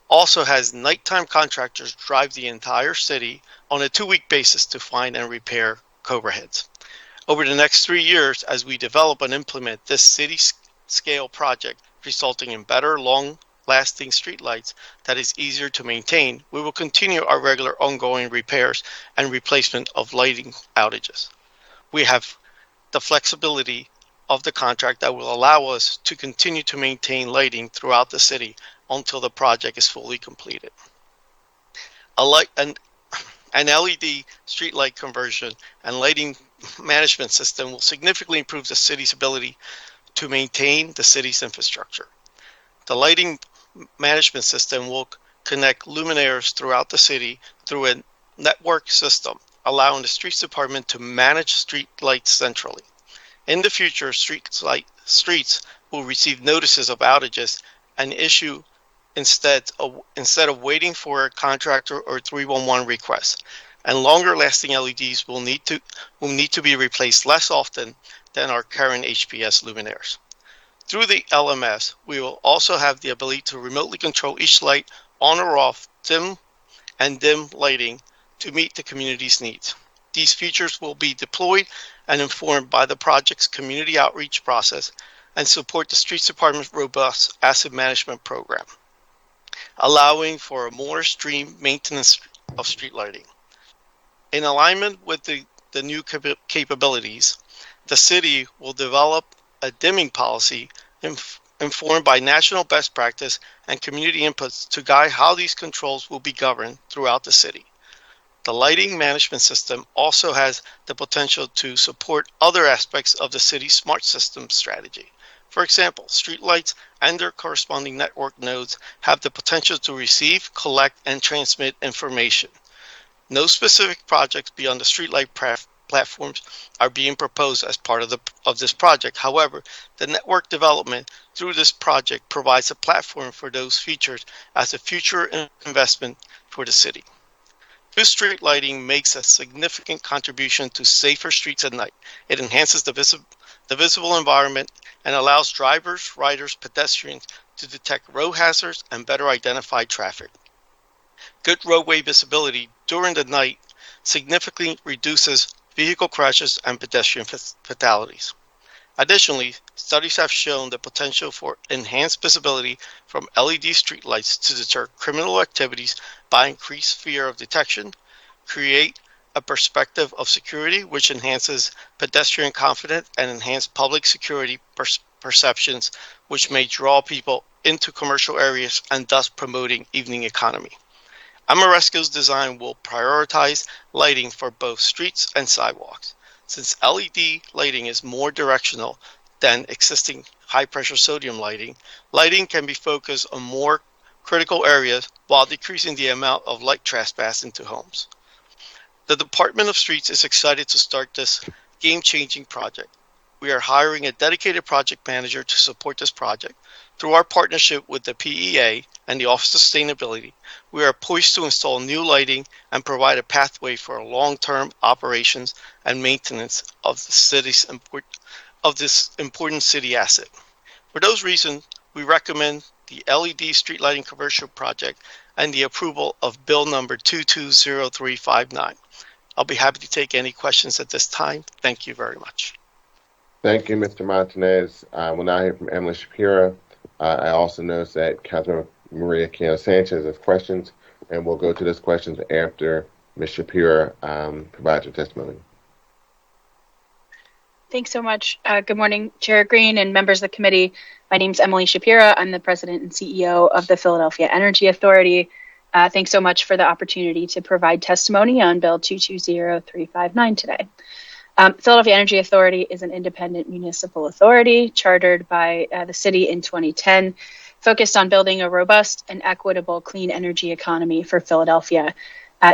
also has nighttime contractors drive the entire city on a 2-week basis to find and repair Cobra heads. Over the next 3 years, as we develop and implement this city-scale project, resulting in better, long-lasting streetlights that is easier to maintain, we will continue our regular ongoing repairs and replacement of lighting outages. We have the flexibility of the contract that will allow us to continue to maintain lighting throughout the city until the project is fully completed. An LED streetlight conversion and lighting management system will significantly improve the city's ability to maintain the city's infrastructure. The lighting management system will connect luminaires throughout the city through a network system, allowing the Streets Department to manage street lights centrally. In the future, streets will receive notices of outages and issue instead of waiting for a contractor or 311 request. and longer-lasting LEDs will need to be replaced less often than our current HPS luminaires. Through the LMS, we will also have the ability to remotely control each light on or off, dim and dim lighting to meet the community's needs. These features will be deployed and informed by the project's community outreach process and support the Streets Department's robust asset management program, allowing for a more streamed maintenance of street lighting. In alignment with the new capabilities, the city will develop a dimming policy informed by national best practice and community inputs to guide how these controls will be governed throughout the city. The lighting management system also has the potential to support other aspects of the city's smart system strategy. For example, streetlights and their corresponding network nodes have the potential to receive, collect, and transmit information. No specific projects beyond the streetlight platforms are being proposed as part of this project. However, the network development through this project provides a platform for those features as a future investment for the city. This street lighting makes a significant contribution to safer streets at night. It enhances the visible environment and allows drivers, riders, pedestrians to detect road hazards and better identify traffic. Good roadway visibility during the night significantly reduces vehicle crashes and pedestrian fatalities. Additionally, studies have shown the potential for enhanced visibility from LED streetlights to deter criminal activities by increased fear of detection, create a perspective of security which enhances pedestrian confidence, and enhance public security perceptions which may draw people into commercial areas and thus promoting evening economy. Amoresco's design will prioritize lighting for both streets and sidewalks. Since LED lighting is more directional than existing high-pressure sodium lighting, lighting can be focused on more critical areas while decreasing the amount of light trespass into homes. The Department of Streets is excited to start this game-changing project. We are hiring a dedicated project manager to support this project. Through our partnership with the PEA and the Office of Sustainability, we are poised to install new lighting and provide a pathway for long-term operations and maintenance of this important city asset. For those reasons, we recommend the LED street lighting commercial project and the approval of Bill number 220359. I'll be happy to take any questions at this time. Thank you very much. Thank you, Mr. Martinez. We'll now hear from Emily Shapiro. I also noticed that Councilmember Maria Cano Sanchez has questions, and we'll go to those questions after Ms. Shapiro provides her testimony. Thanks so much. Good morning, Chair Green and members of the committee. My name is Emily Shapiro. I'm the president and CEO of the Philadelphia Energy Authority. Thanks so much for the opportunity to provide testimony on Bill 220359 today. Philadelphia Energy Authority is an independent municipal authority chartered by the city in 2010, focused on building a robust and equitable clean energy economy for Philadelphia.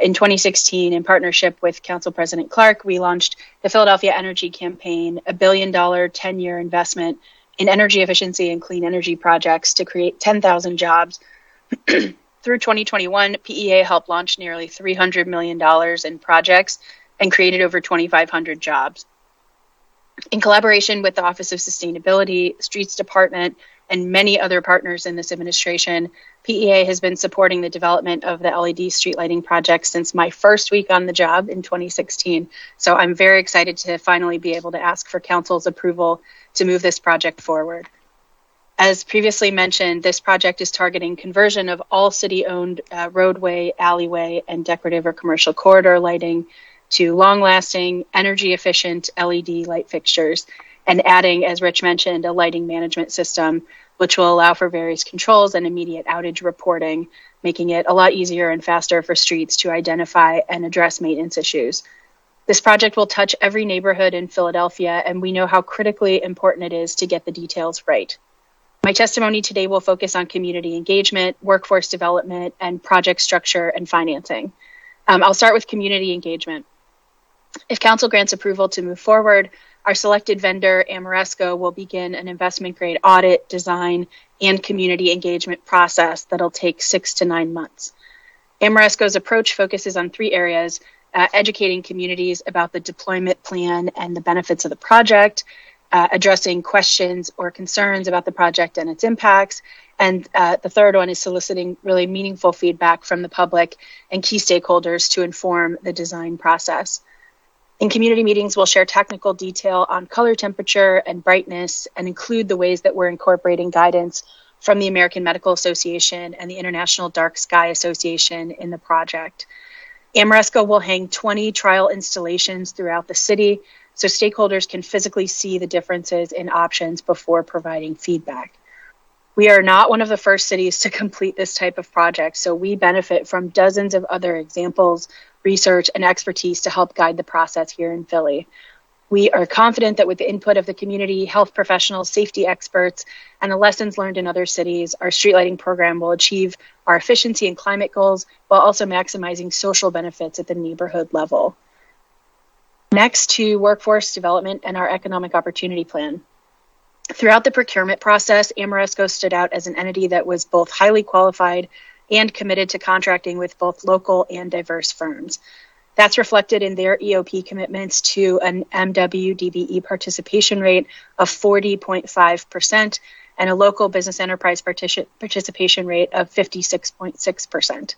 In 2016, in partnership with Council President Clark, we launched the Philadelphia Energy Campaign, a $1 billion 10-year investment in energy efficiency and clean energy projects to create 10,000 jobs. Through 2021, PEA helped launch nearly $300 million in projects and created over 2,500 jobs. In collaboration with the Office of Sustainability, Streets Department, and many other partners in this administration, PEA has been supporting the development of the LED street lighting project since my first week on the job in 2016. So I'm very excited to finally be able to ask for council's approval to move this project forward. As previously mentioned, this project is targeting conversion of all city-owned roadway, alleyway, and decorative or commercial corridor lighting to long-lasting, energy-efficient LED light fixtures, and adding, as Rich mentioned, a lighting management system, which will allow for various controls and immediate outage reporting, making it a lot easier and faster for streets to identify and address maintenance issues. This project will touch every neighborhood in Philadelphia, and we know how critically important it is to get the details right. My testimony today will focus on community engagement, workforce development, and project structure and financing. I'll start with community engagement. If council grants approval to move forward, our selected vendor, Amoresco, will begin an investment-grade audit, design, and community engagement process that'll take 6 to 9 months. Amoresco's approach focuses on 3 areas: educating communities about the deployment plan and the benefits of the project, addressing questions or concerns about the project and its impacts. And the third one is soliciting really meaningful feedback from the public and key stakeholders to inform the design process. In community meetings, we'll share technical detail on color temperature and brightness and include the ways that we're incorporating guidance from the American Medical Association and the International Dark Sky Association in the project. Ameresco will hang 20 trial installations throughout the city so stakeholders can physically see the differences in options before providing feedback. We are not one of the first cities to complete this type of project, so we benefit from dozens of other examples, research, and expertise to help guide the process here in Philly. We are confident that with the input of the community, health professionals, safety experts, and the lessons learned in other cities, our street lighting program will achieve our efficiency and climate goals while also maximizing social benefits at the neighborhood level. Next, to workforce development and our economic opportunity plan. Throughout the procurement process, Ameresco stood out as an entity that was both highly qualified and committed to contracting with both local and diverse firms. That's reflected in their EOP commitments to an MWDBE participation rate of 40.5% and a local business enterprise participation rate of 56.6%.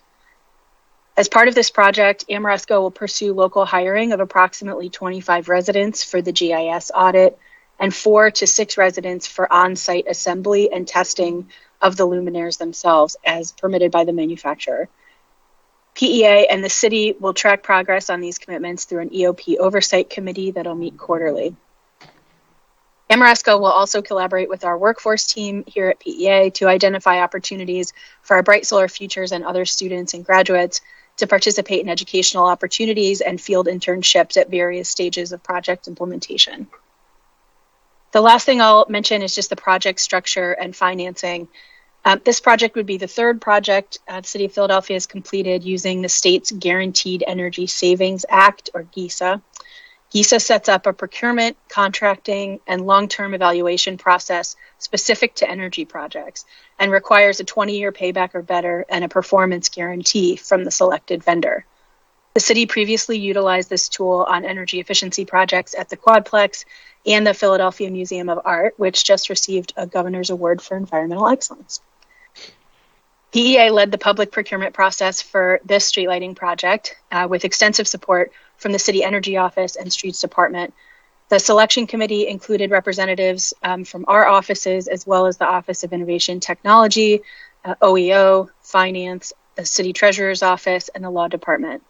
As part of this project, Ameresco will pursue local hiring of approximately 25 residents for the GIS audit and 4 to 6 residents for on-site assembly and testing of the luminaires themselves as permitted by the manufacturer. PEA and the city will track progress on these commitments through an EOP oversight committee that'll meet quarterly. Ameresco will also collaborate with our workforce team here at PEA to identify opportunities for our Bright Solar Futures and other students and graduates to participate in educational opportunities and field internships at various stages of project implementation. The last thing I'll mention is just the project structure and financing. This project would be the third project the City of Philadelphia has completed using the state's Guaranteed Energy Savings Act, or GESA. GESA sets up a procurement, contracting, and long-term evaluation process specific to energy projects and requires a 20-year payback or better and a performance guarantee from the selected vendor. The city previously utilized this tool on energy efficiency projects at the Quadplex and the Philadelphia Museum of Art, which just received a Governor's Award for Environmental Excellence. PEA led the public procurement process for this street lighting project with extensive support from the City Energy Office and Streets Department. The selection committee included representatives from our offices as well as the Office of Innovation Technology, OEO, Finance, the City Treasurer's Office, and the Law Department.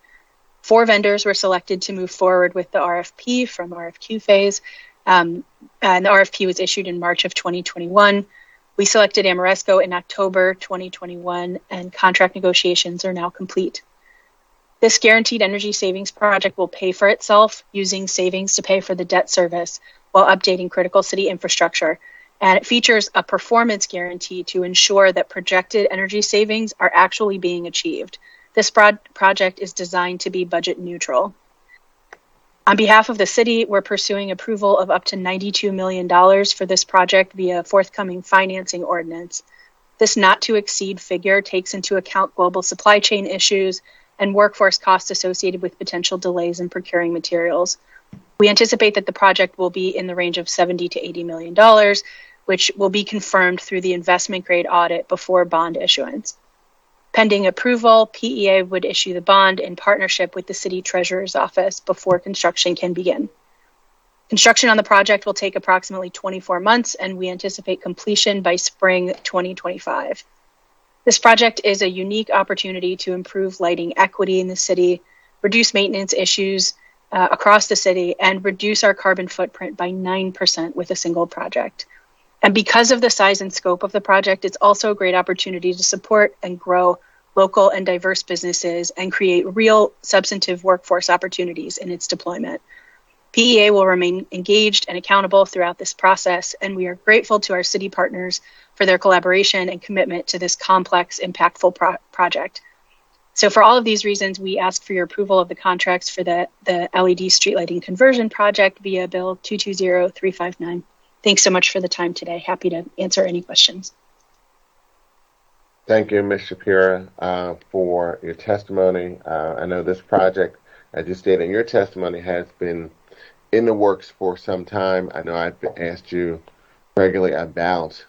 4 vendors were selected to move forward with the RFP from RFQ phase, and the RFP was issued in March of 2021. We selected Ameresco in October 2021, and contract negotiations are now complete. This guaranteed energy savings project will pay for itself using savings to pay for the debt service while updating critical city infrastructure. And it features a performance guarantee to ensure that projected energy savings are actually being achieved. This project is designed to be budget neutral. On behalf of the city, we're pursuing approval of up to $92 million for this project via forthcoming financing ordinance. This not-to-exceed figure takes into account global supply chain issues and workforce costs associated with potential delays in procuring materials. We anticipate that the project will be in the range of $70 to $80 million, which will be confirmed through the investment-grade audit before bond issuance. Pending approval, PEA would issue the bond in partnership with the City Treasurer's Office before construction can begin. Construction on the project will take approximately 24 months, and we anticipate completion by spring 2025. This project is a unique opportunity to improve lighting equity in the city, reduce maintenance issues across the city, and reduce our carbon footprint by 9% with a single project. And because of the size and scope of the project, it's also a great opportunity to support and grow local and diverse businesses and create real substantive workforce opportunities in its deployment. PEA will remain engaged and accountable throughout this process, and we are grateful to our city partners for their collaboration and commitment to this complex, impactful project. So for all of these reasons, we ask for your approval of the contracts for the LED street lighting conversion project via Bill 220359. Thanks so much for the time today. Happy to answer any questions. Thank you, Ms. Shapira, for your testimony. I know this project as you stated in your testimony, has been in the works for some time. I know I've asked you regularly about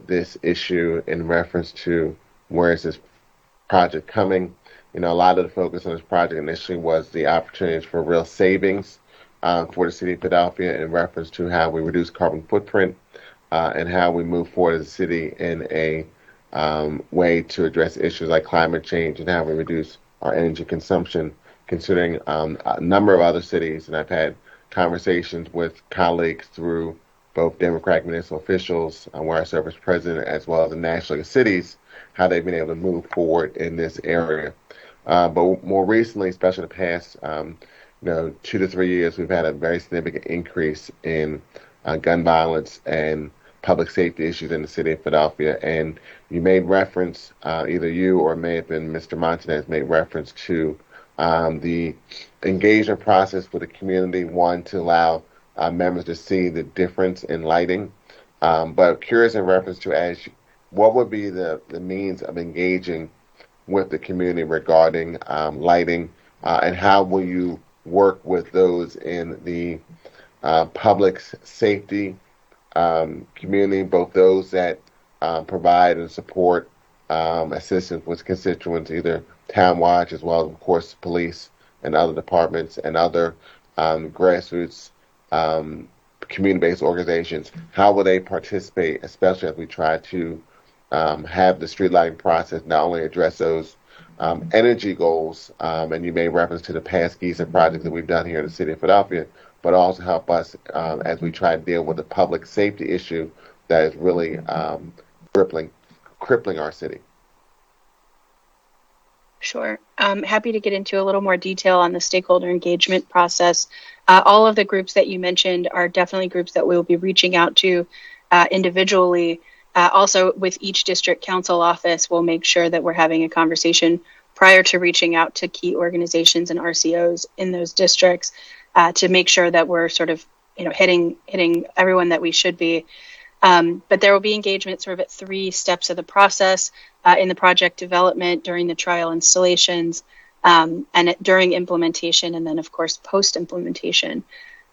this issue in reference to where is this project coming. You know, a lot of the focus on this project initially was the opportunities for real savings for the city of Philadelphia in reference to how we reduce carbon footprint and how we move forward as a city in a way to address issues like climate change and how we reduce our energy consumption, considering a number of other cities. And I've had conversations with colleagues through both Democratic municipal officials, where I serve as president, as well as the National League of Cities, how they've been able to move forward in this area. But more recently, especially in the past 2 to 3 years, we've had a very significant increase in gun violence and public safety issues in the city of Philadelphia. And you made reference, either you or it may have been Mr. Montanez made reference to the engagement process for the community, one, to allow members to see the difference in lighting. But curious in reference to what would be the means of engaging with the community regarding lighting, and how will you work with those in the public safety community, both those that provide and support assistance with constituents, either town watch as well as, of course, police and other departments and other grassroots community-based organizations. How will they participate, especially as we try to have the street lighting process not only address those energy goals, and you made reference to the past GISA projects that we've done here in the city of Philadelphia, but also help us as we try to deal with the public safety issue that is really crippling our city. Sure. I'm happy to get into a little more detail on the stakeholder engagement process. All of the groups that you mentioned are definitely groups that we will be reaching out to individually. Also, with each district council office, we'll make sure that we're having a conversation prior to reaching out to key organizations and RCOs in those districts to make sure that we're sort of, hitting everyone that we should be. But there will be engagement sort of at 3 steps of the process: in the project development, during the trial installations, and during implementation, and then, of course, post-implementation.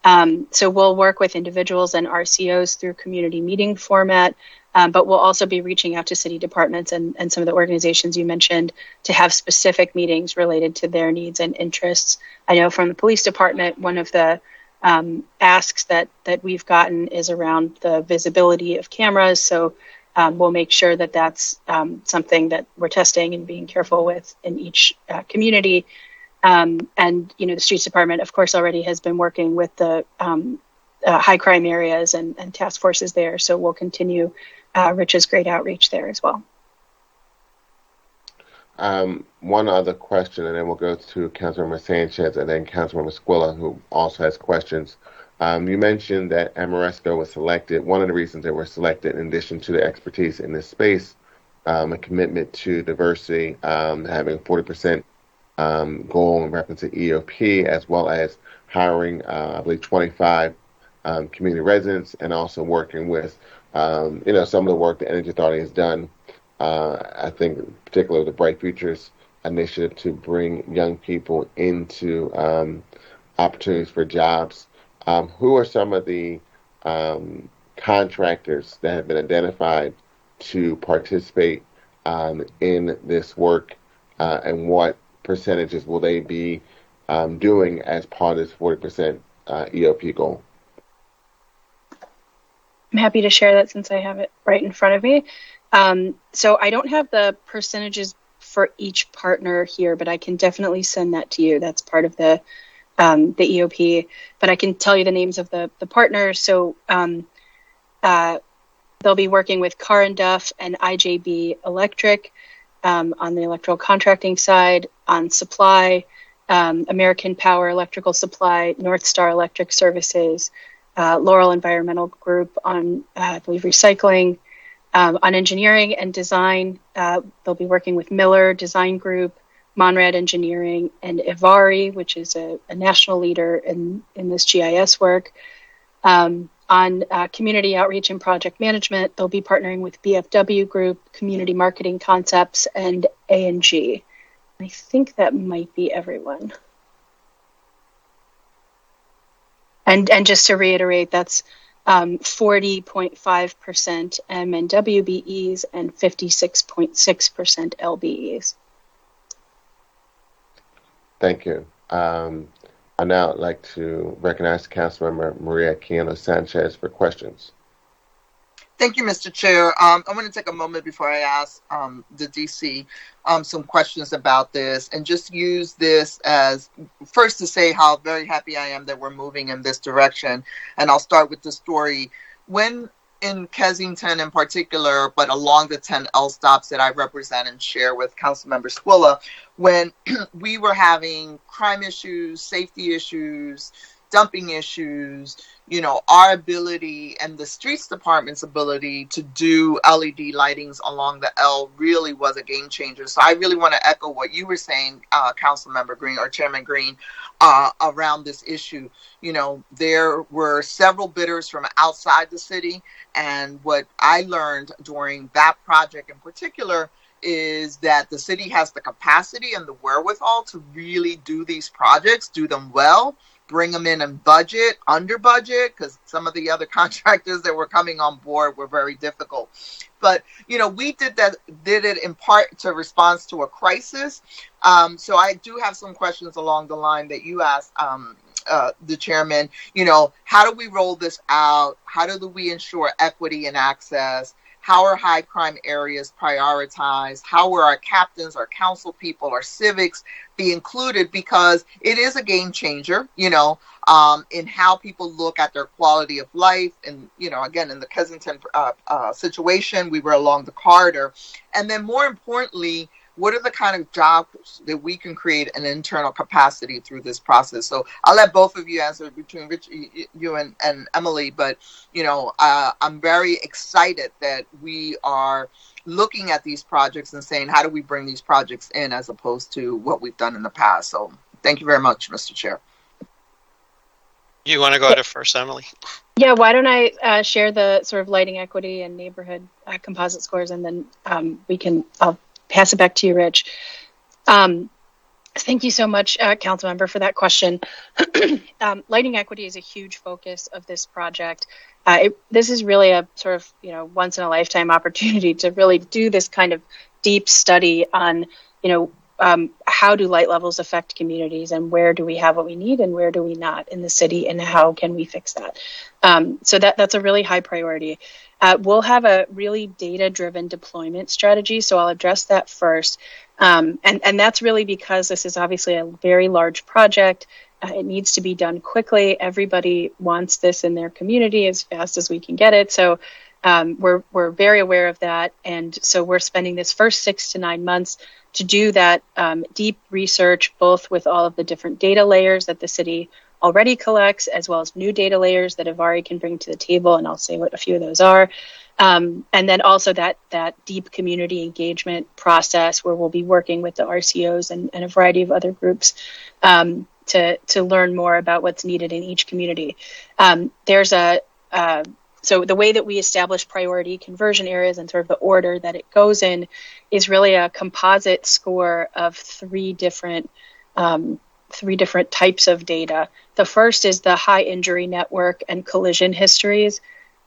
So we'll work with individuals and RCOs through community meeting format, but we'll also be reaching out to city departments and some of the organizations you mentioned to have specific meetings related to their needs and interests. I know from the police department, one of the asks that we've gotten is around the visibility of cameras. So we'll make sure that that's something that we're testing and being careful with in each community. And, the streets department, of course, already has been working with the high crime areas and task forces there. So we'll continue Rich's great outreach there as well. One other question, and then we'll go to Councilmember Sanchez and then Councilmember Squilla, who also has questions. You mentioned that Amoresco was selected. One of the reasons they were selected, in addition to the expertise in this space, a commitment to diversity, having 40% goal in reference to EOP, as well as hiring, I believe, 25 community residents, and also working with, some of the work the Energy Authority has done. I think, particularly the Bright Futures initiative, to bring young people into opportunities for jobs. Who are some of the contractors that have been identified to participate in this work, and what percentages will they be doing as part of this 40% EOP goal? I'm happy to share that since I have it right in front of me. So I don't have the percentages for each partner here, but I can definitely send that to you. That's part of the EOP. But I can tell you the names of the partners. So they'll be working with Car and Duff and IJB Electric on the electrical contracting side. On supply, American Power Electrical Supply, North Star Electric Services, Laurel Environmental Group on, I believe, recycling. On engineering and design, they'll be working with Miller Design Group, Monrad Engineering, and Ivari, which is a national leader in this GIS work. On community outreach and project management, they'll be partnering with BFW Group, Community Marketing Concepts, and A&G. I think that might be everyone. And just to reiterate, that's 40.5% MNWBEs and 56.6% LBEs. Thank you. I'd now like to recognize Councilmember Maria Aquino Sanchez for questions. Thank you, Mr. Chair. I want to take a moment before I ask the DC some questions about this and just use this as first to say how very happy I am that we're moving in this direction. And I'll start with the story. When in Kensington in particular, but along the 10 L stops that I represent and share with Councilmember Squilla, when we were having crime issues, safety issues, dumping issues, you know, our ability and the streets department's ability to do LED lightings along the L really was a game changer. So I really want to echo what you were saying, Councilmember Green or Chairman Green, around this issue. You know, there were several bidders from outside the city, and what I learned during that project in particular is that the city has the capacity and the wherewithal to really do these projects, do them well, bring them in budget, under budget, because some of the other contractors that were coming on board were very difficult. But, you know, we did it in part to response to a crisis. So I do have some questions along the line that you asked the chairman. You know, how do we roll this out? How do we ensure equity and access? How are high crime areas prioritized? How are our captains, our council people, our civics be included? Because it is a game changer, you know, in how people look at their quality of life. And, you know, again, in the Kensington situation, we were along the corridor. And then more importantly, what are the kind of jobs that we can create an internal capacity through this process? So I'll let both of you answer between you and Emily, but, you know, I'm very excited that we are looking at these projects and saying, how do we bring these projects in as opposed to what we've done in the past? So thank you very much, Mr. Chair. You want to go to first, Emily? Yeah, why don't I share the sort of lighting equity and neighborhood composite scores, and then I'll pass it back to you, Rich. Thank you so much, Councilmember, for that question. Lighting equity is a huge focus of this project. This is really a sort of, you know, once in a lifetime opportunity to really do this kind of deep study on, you know, how do light levels affect communities, and where do we have what we need and where do we not in the city, and how can we fix that? So that's a really high priority. We'll have a really data-driven deployment strategy, so I'll address that first. And that's really because this is obviously a very large project. It needs to be done quickly. Everybody wants this in their community as fast as we can get it. So we're very aware of that. And so we're spending this first 6 to 9 months to do that deep research, both with all of the different data layers that the city already collects, as well as new data layers that Avari can bring to the table, and I'll say what a few of those are. And then also that deep community engagement process where we'll be working with the RCOs and a variety of other groups to learn more about what's needed in each community. So the way that we establish priority conversion areas and sort of the order that it goes in is really a composite score of three different types of data. The first is the high injury network and collision histories,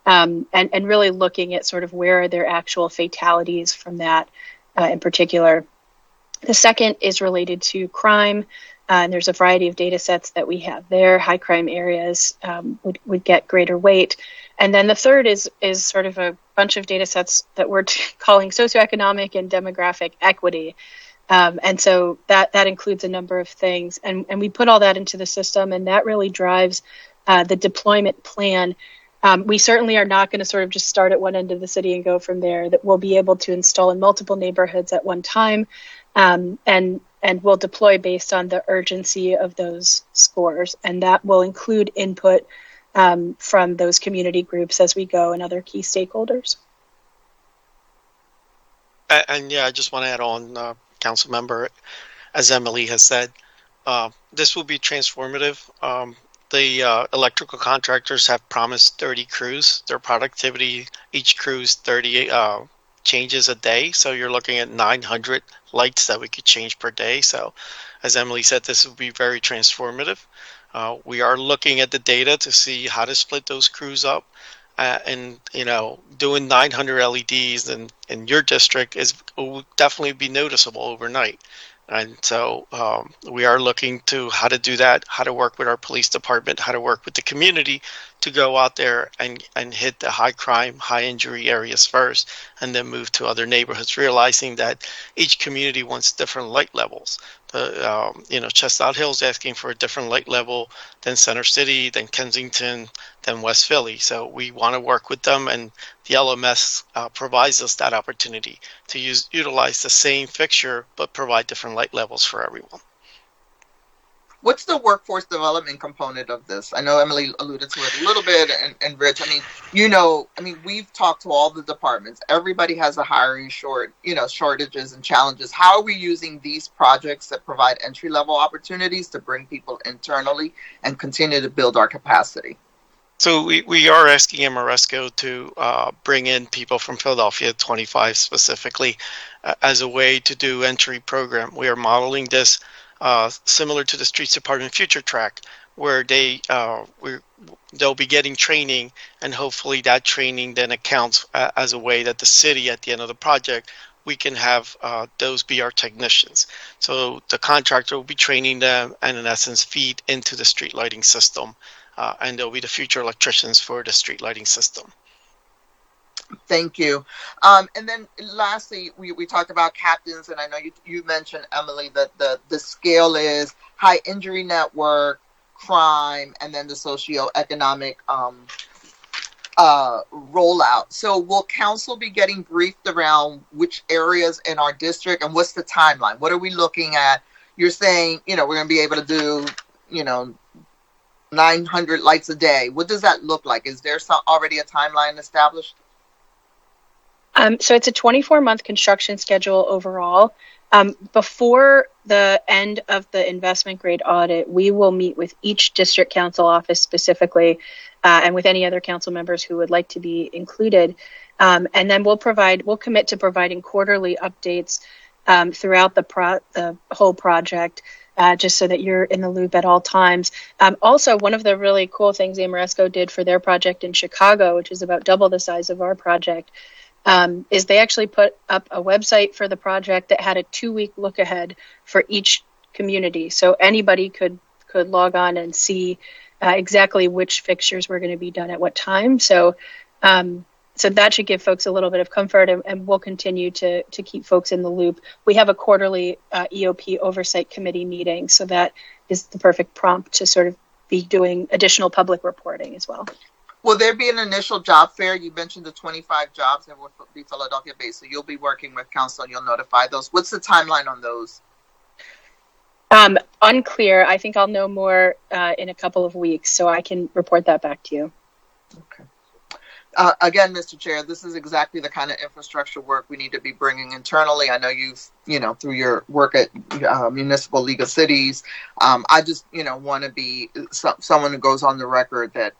and really looking at sort of where are there actual fatalities from that in particular. The second is related to crime, and there's a variety of data sets that we have there. High crime areas would get greater weight. And then the third is sort of a bunch of data sets that we're calling socioeconomic and demographic equity. And so that includes a number of things. And we put all that into the system, and that really drives the deployment plan. We certainly are not going to sort of just start at one end of the city and go from there. That we'll be able to install in multiple neighborhoods at one time, and we'll deploy based on the urgency of those scores. And that will include input from those community groups as we go and other key stakeholders. And yeah, I just want to add on, Council Member, as Emily has said, this will be transformative. The electrical contractors have promised 30 crews. Their productivity, each crew's 30 changes a day. So you're looking at 900 lights that we could change per day. So as Emily said, this will be very transformative. We are looking at the data to see how to split those crews up. And doing 900 LEDs in your district will definitely be noticeable overnight. And so we are looking to how to do that, how to work with our police department, how to work with the community to go out there and hit the high crime, high injury areas first, and then move to other neighborhoods, realizing that each community wants different light levels. Chestnut Hill's asking for a different light level than Center City, than Kensington, than West Philly. So we want to work with them, and the LMS provides us that opportunity to utilize the same fixture but provide different light levels for everyone. What's the workforce development component of this? I know Emily alluded to it a little bit, and Rich. We've talked to all the departments. Everybody has a hiring shortages and challenges. How are we using these projects that provide entry-level opportunities to bring people internally and continue to build our capacity? So we are asking Amoresco to bring in people from Philadelphia 25 specifically as a way to do entry program. We are modeling this similar to the Streets Department Future Track, where they'll be getting training, and hopefully that training then accounts as a way that the city at the end of the project, we can have those be our technicians. So the contractor will be training them and in essence feed into the street lighting system. And they'll be the future electricians for the street lighting system. Thank you. And then lastly, we talked about captains, and I know you mentioned, Emily, that the scale is high injury network, crime, and then the socioeconomic rollout. So will council be getting briefed around which areas in our district, and what's the timeline? What are we looking at? You're saying, we're going to be able to do, 900 lights a day. What does that look like? Is there already a timeline established? So it's a 24-month construction schedule overall. Before the end of the investment grade audit, we will meet with each district council office specifically, and with any other council members who would like to be included. And then we'll commit to providing quarterly updates throughout the whole project. Just so that you're in the loop at all times. Also, one of the really cool things Amoresco did for their project in Chicago, which is about double the size of our project, is they actually put up a website for the project that had a 2-week look ahead for each community. So anybody could log on and see exactly which fixtures were going to be done at what time. So that should give folks a little bit of comfort, and we'll continue to keep folks in the loop. We have a quarterly EOP oversight committee meeting, so that is the perfect prompt to sort of be doing additional public reporting as well. Will there be an initial job fair? You mentioned the 25 jobs that will be Philadelphia based, so you'll be working with council and you'll notify those. What's the timeline on those? Unclear. I think I'll know more in a couple of weeks, so I can report that back to you. Okay. Again, Mr. Chair, this is exactly the kind of infrastructure work we need to be bringing internally. I know you've, through your work at Municipal League of Cities, I just, want to be someone who goes on the record that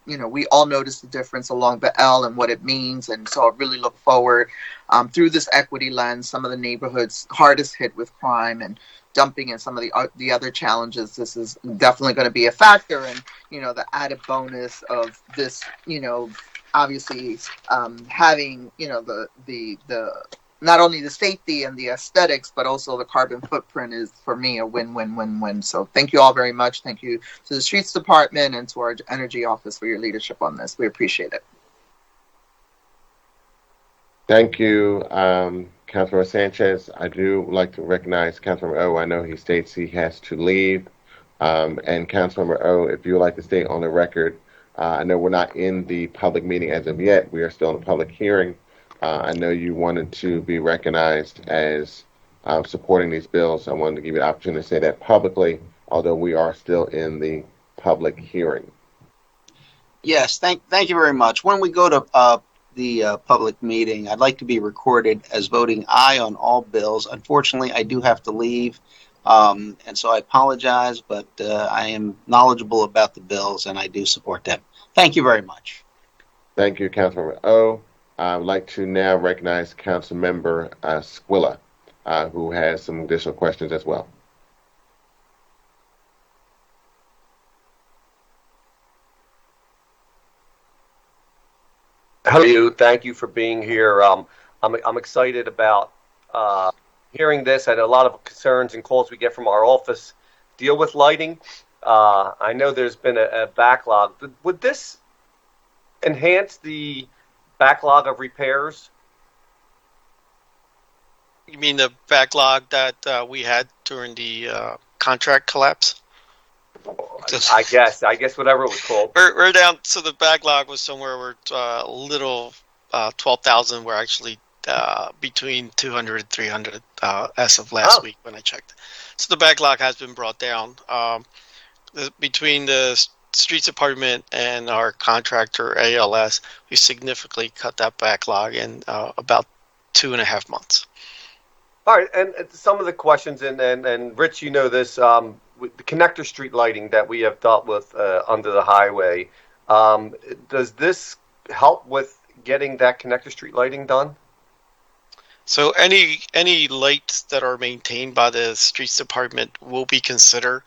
we all notice the difference along the L and what it means. And so I really look forward through this equity lens, some of the neighborhoods hardest hit with crime and dumping and some of the other challenges. This is definitely going to be a factor. And, the added bonus of this, obviously having, the not only the safety and the aesthetics, but also the carbon footprint is, for me, a win-win-win-win. So thank you all very much. Thank you to the Streets Department and to our Energy Office for your leadership on this. We appreciate it. Thank you, Councilmember Sanchez. I do like to recognize Councilmember O. I know he states he has to leave. And Councilmember O, if you would like to stay on the record, I know we're not in the public meeting as of yet. We are still in a public hearing. I know you wanted to be recognized as supporting these bills. I wanted to give you the opportunity to say that publicly, although we are still in the public hearing. Yes, thank you very much. When we go to the public meeting, I'd like to be recorded as voting aye on all bills. Unfortunately, I do have to leave, and so I apologize, but I am knowledgeable about the bills and I do support them. Thank you very much. Thank you, Councilmember O. I would like to now recognize Councilmember Squilla, who has some additional questions as well. thank you for being here. I'm excited about hearing this, and a lot of concerns and calls we get from our office deal with lighting. I know there's been a backlog. Would this enhance the backlog of repairs? You mean the backlog that we had during the contract collapse? I guess whatever it was called. We're down. So the backlog was somewhere where a little 12,000. We're actually between 200 and 300 as of last week when I checked. So the backlog has been brought down. Between the streets department and our contractor ALS, we significantly cut that backlog in about 2.5 months. All right, and some of the questions, and Rich, you know this, with the connector street lighting that we have dealt with under the highway, does this help with getting that connector street lighting done? So any lights that are maintained by the streets department will be considered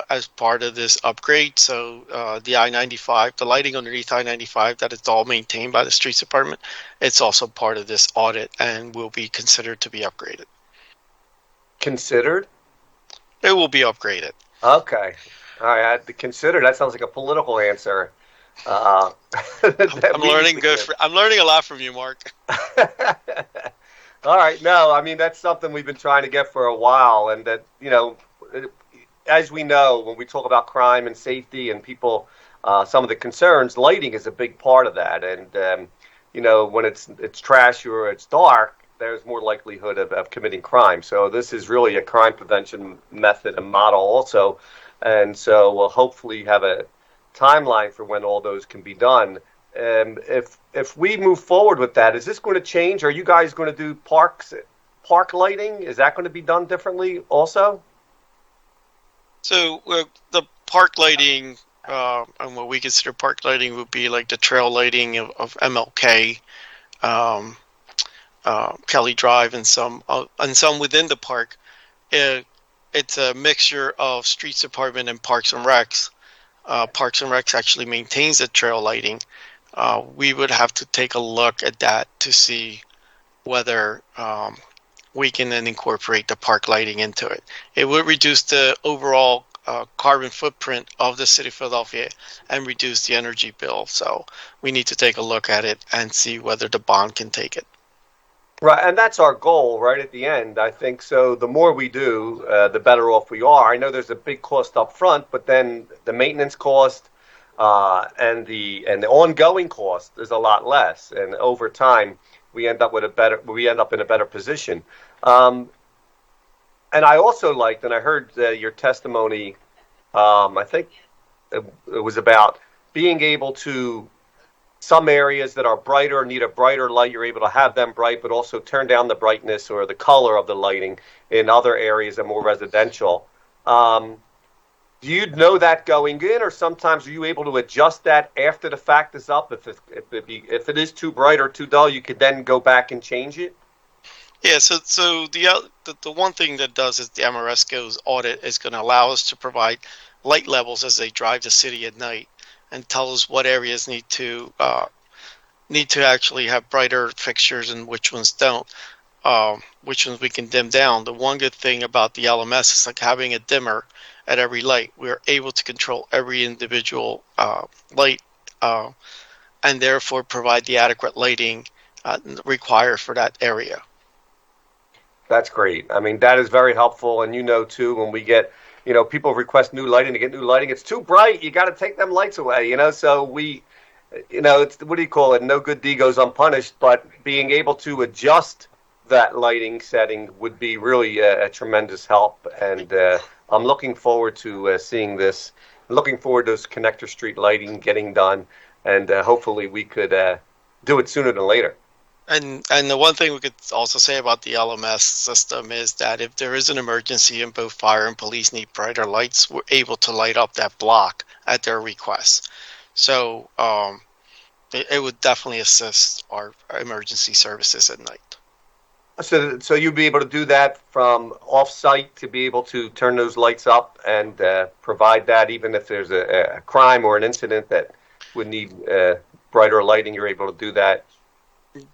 as part of this upgrade. So the I-95, the lighting underneath I-95, that it's all maintained by the streets department, it's also part of this audit and will be considered to be upgraded. Considered? It will be upgraded. Okay. All right. I had to consider. That sounds like a political answer. I'm learning I'm learning a lot from you, Mark. All right. No, I mean, that's something we've been trying to get for a while. And that, you know, as we know, when we talk about crime and safety and people, some of the concerns, lighting is a big part of that. And, you know, when it's trashy or it's dark, there's more likelihood of committing crime. So this is really a crime prevention method and model also. And so we'll hopefully have a timeline for when all those can be done. If we move forward with that, is this going to change? Are you guys going to do park lighting? Is that going to be done differently also? So the park lighting, and what we consider park lighting would be like the trail lighting of MLK, Kelly Drive, and some within the park. It's a mixture of streets department and Parks and Recs. Parks and Recs actually maintains the trail lighting. We would have to take a look at that to see whether we can then incorporate the park lighting into it. It would reduce the overall carbon footprint of the city of Philadelphia and reduce the energy bill. So we need to take a look at it and see whether the bond can take it. Right, and that's our goal right at the end. I think so. The more we do, the better off we are. I know there's a big cost up front, but then the maintenance cost and the ongoing cost is a lot less. And over time, we end up in a better position. And I also liked, and I heard your testimony. I think it was about being able to. Some areas that are brighter need a brighter light, you're able to have them bright, but also turn down the brightness or the color of the lighting in other areas that are more residential. Do you know that going in, or sometimes are you able to adjust that after the fact is up? If it is too bright or too dull, you could then go back and change it? Yeah, so the one thing that does is the Amoresco's audit is going to allow us to provide light levels as they drive the city at night, and tell us what areas need to actually have brighter fixtures and which ones don't, which ones we can dim down. The one good thing about the LMS is like having a dimmer at every light. We're able to control every individual light and therefore provide the adequate lighting required for that area. That's great. I mean, that is very helpful. And you know, too, when we get people request new lighting to get new lighting. It's too bright. You got to take them lights away, So we, it's, what do you call it? No good deed goes unpunished, but being able to adjust that lighting setting would be really a tremendous help. And I'm looking forward to seeing this. Looking forward to those connector street lighting getting done. And hopefully we could do it sooner than later. And the one thing we could also say about the LMS system is that if there is an emergency and both fire and police need brighter lights, we're able to light up that block at their request. So it would definitely assist our emergency services at night. So you'd be able to do that from off-site to be able to turn those lights up and provide that even if there's a crime or an incident that would need brighter lighting, you're able to do that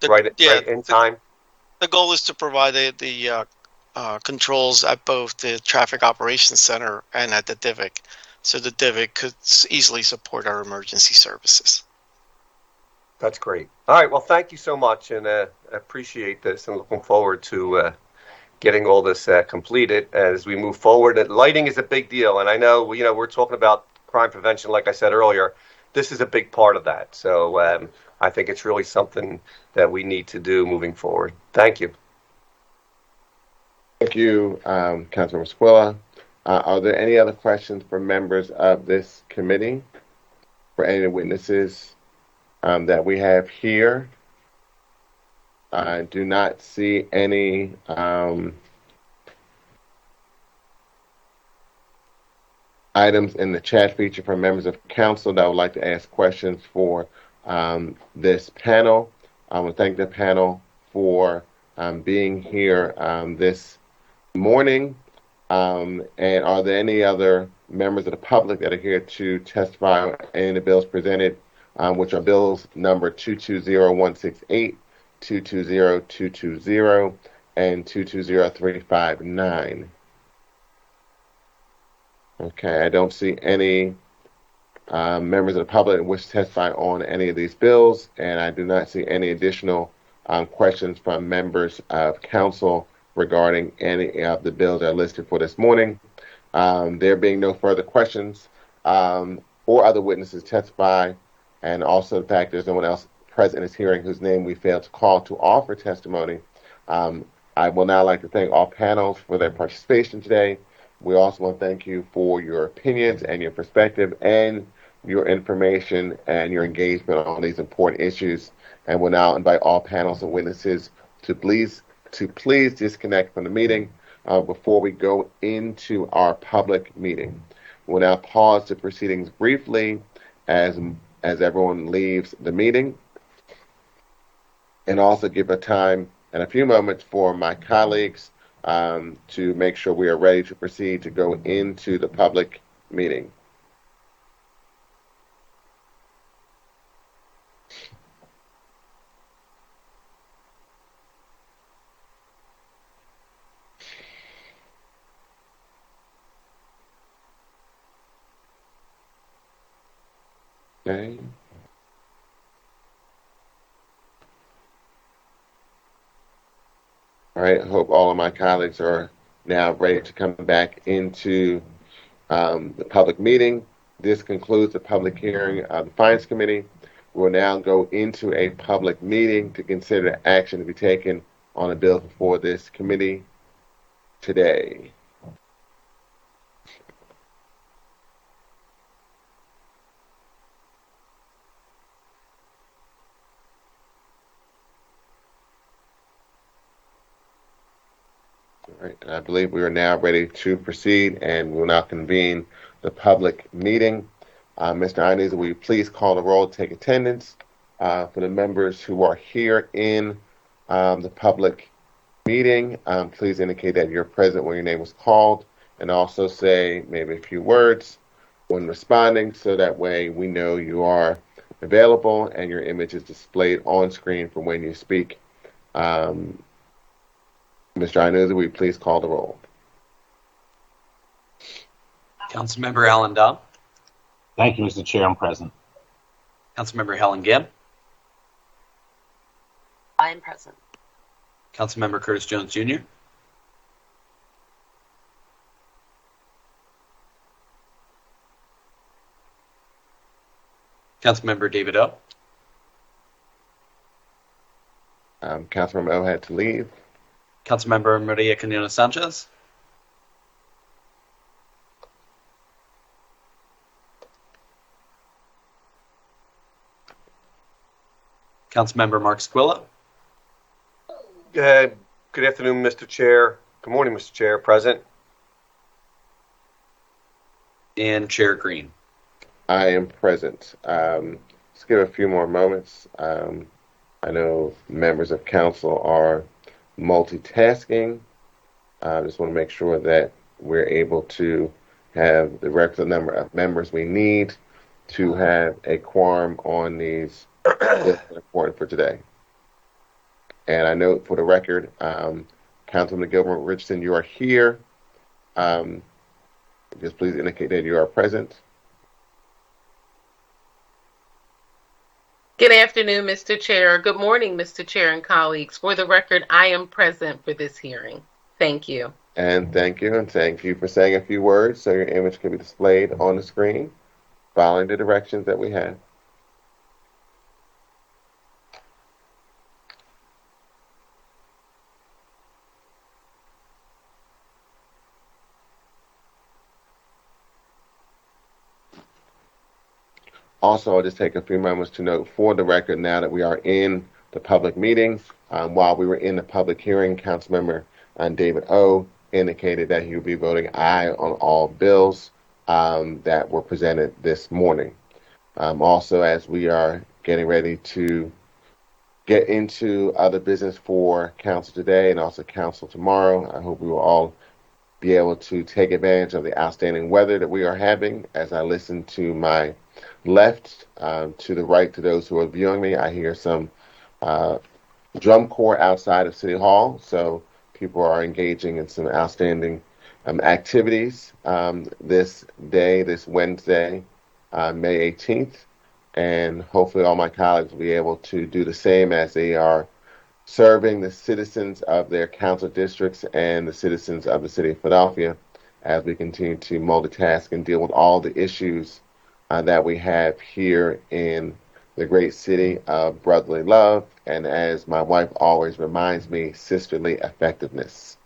right in time? The goal is to provide the controls at both the Traffic Operations Center and at the DIVIC, so the DIVIC could easily support our emergency services. That's great. All right. Well, thank you so much, and I appreciate this, and looking forward to getting all this completed as we move forward. Lighting is a big deal, and I know we're talking about crime prevention, like I said earlier. This is a big part of that. So I think it's really something that we need to do moving forward. Thank you. Thank you, Councilmember Squilla. Are there any other questions for members of this committee, for any of the witnesses that we have here? I do not see any items in the chat feature from members of council that would like to ask questions for this panel. I want to thank the panel for being here this morning. And are there any other members of the public that are here to testify on any of the bills presented, which are bills number 220168, 220220, and 220359? Okay, I don't see any members of the public that wish to testify on any of these bills, and I do not see any additional questions from members of council regarding any of the bills that are listed for this morning. There being no further questions or other witnesses testify, and also the fact there's no one else present in this hearing whose name we failed to call to offer testimony, I will now like to thank all panels for their participation today. We also want to thank you for your opinions and your perspective and your information and your engagement on these important issues. And we'll now invite all panels and witnesses to please disconnect from the meeting before we go into our public meeting. We'll now pause the proceedings briefly as everyone leaves the meeting, and also give a time and a few moments for my colleagues to make sure we are ready to proceed to go into the public meeting. Okay. All right, I hope all of my colleagues are now ready to come back into the public meeting. This concludes the public hearing of the Finance Committee. We'll now go into a public meeting to consider action to be taken on a bill before this committee today. All right, and I believe we are now ready to proceed, and we'll now convene the public meeting. Mr. Inez, will you please call the roll, take attendance for the members who are here in the public meeting? Please indicate that you're present when your name was called, and also say maybe a few words when responding, so that way we know you are available and your image is displayed on screen for when you speak. Mr. Inez, will you please call the roll? Councilmember Alan Dunn. Thank you, Mr. Chair. I'm present. Councilmember Helen Gibb. I am present. Councilmember Curtis Jones Jr. Councilmember David O. Councilmember O had to leave. Councilmember Maria Canino Sanchez. Councilmember Mark Squilla. Good afternoon, Mr. Chair. Good morning, Mr. Chair. Present. And Chair Green. I am present. Let's give a few more moments. I know members of council are multitasking. I just want to make sure that we're able to have the requisite number of members we need to have a quorum on these that are important for today. And I note for the record, Councilman Gilmore Richardson, you are here. Just please indicate that you are present. Good afternoon, Mr. Chair. Good morning, Mr. Chair and colleagues. For the record, I am present for this hearing. Thank you. And thank you for saying a few words so your image can be displayed on the screen, following the directions that we have. Also, I'll just take a few moments to note for the record now that we are in the public meeting. While we were in the public hearing, Councilmember David O. indicated that he would be voting aye on all bills that were presented this morning. Also, as we are getting ready to get into other business for council today and also council tomorrow, I hope we will all be able to take advantage of the outstanding weather that we are having. As I listen to my left, to the right, to those who are viewing me, I hear some drum corps outside of City Hall. So people are engaging in some outstanding activities this day, this Wednesday, May 18th. And hopefully all my colleagues will be able to do the same as they are serving the citizens of their council districts and the citizens of the city of Philadelphia as we continue to multitask and deal with all the issues that we have here in the great city of brotherly love, and as my wife always reminds me, sisterly effectiveness.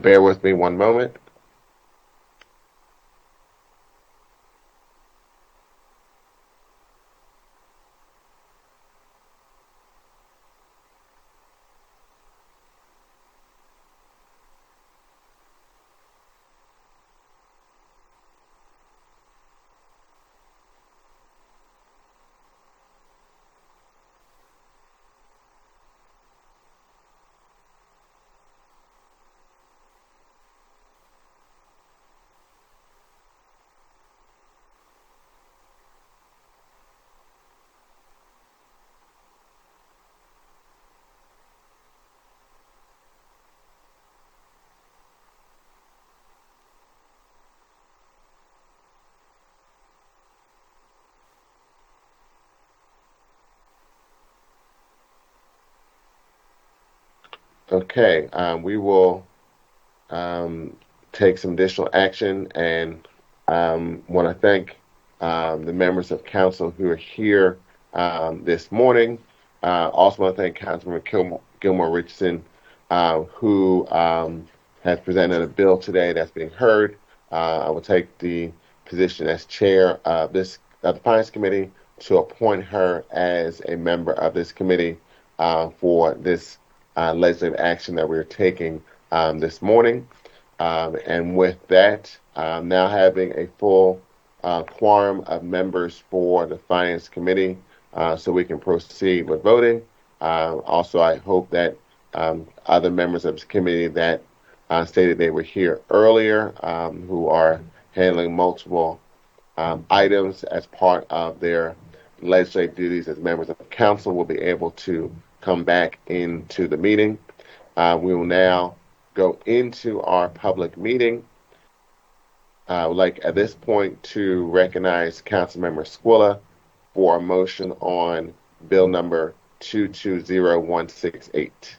Bear with me one moment. Okay, we will take some additional action, and want to thank the members of council who are here this morning. Also want to thank Councilman Gilmore Richardson, who has presented a bill today that's being heard. I will take the position as chair of the Finance Committee to appoint her as a member of this committee for this legislative action that we're taking this morning. And with that, now having a full quorum of members for the Finance Committee so we can proceed with voting. Also, I hope that other members of this committee that stated they were here earlier, who are handling multiple items as part of their legislative duties as members of the council, will be able to come back into the meeting. We will now go into our public meeting. I would like at this point to recognize Councilmember Squilla for a motion on bill number 220168.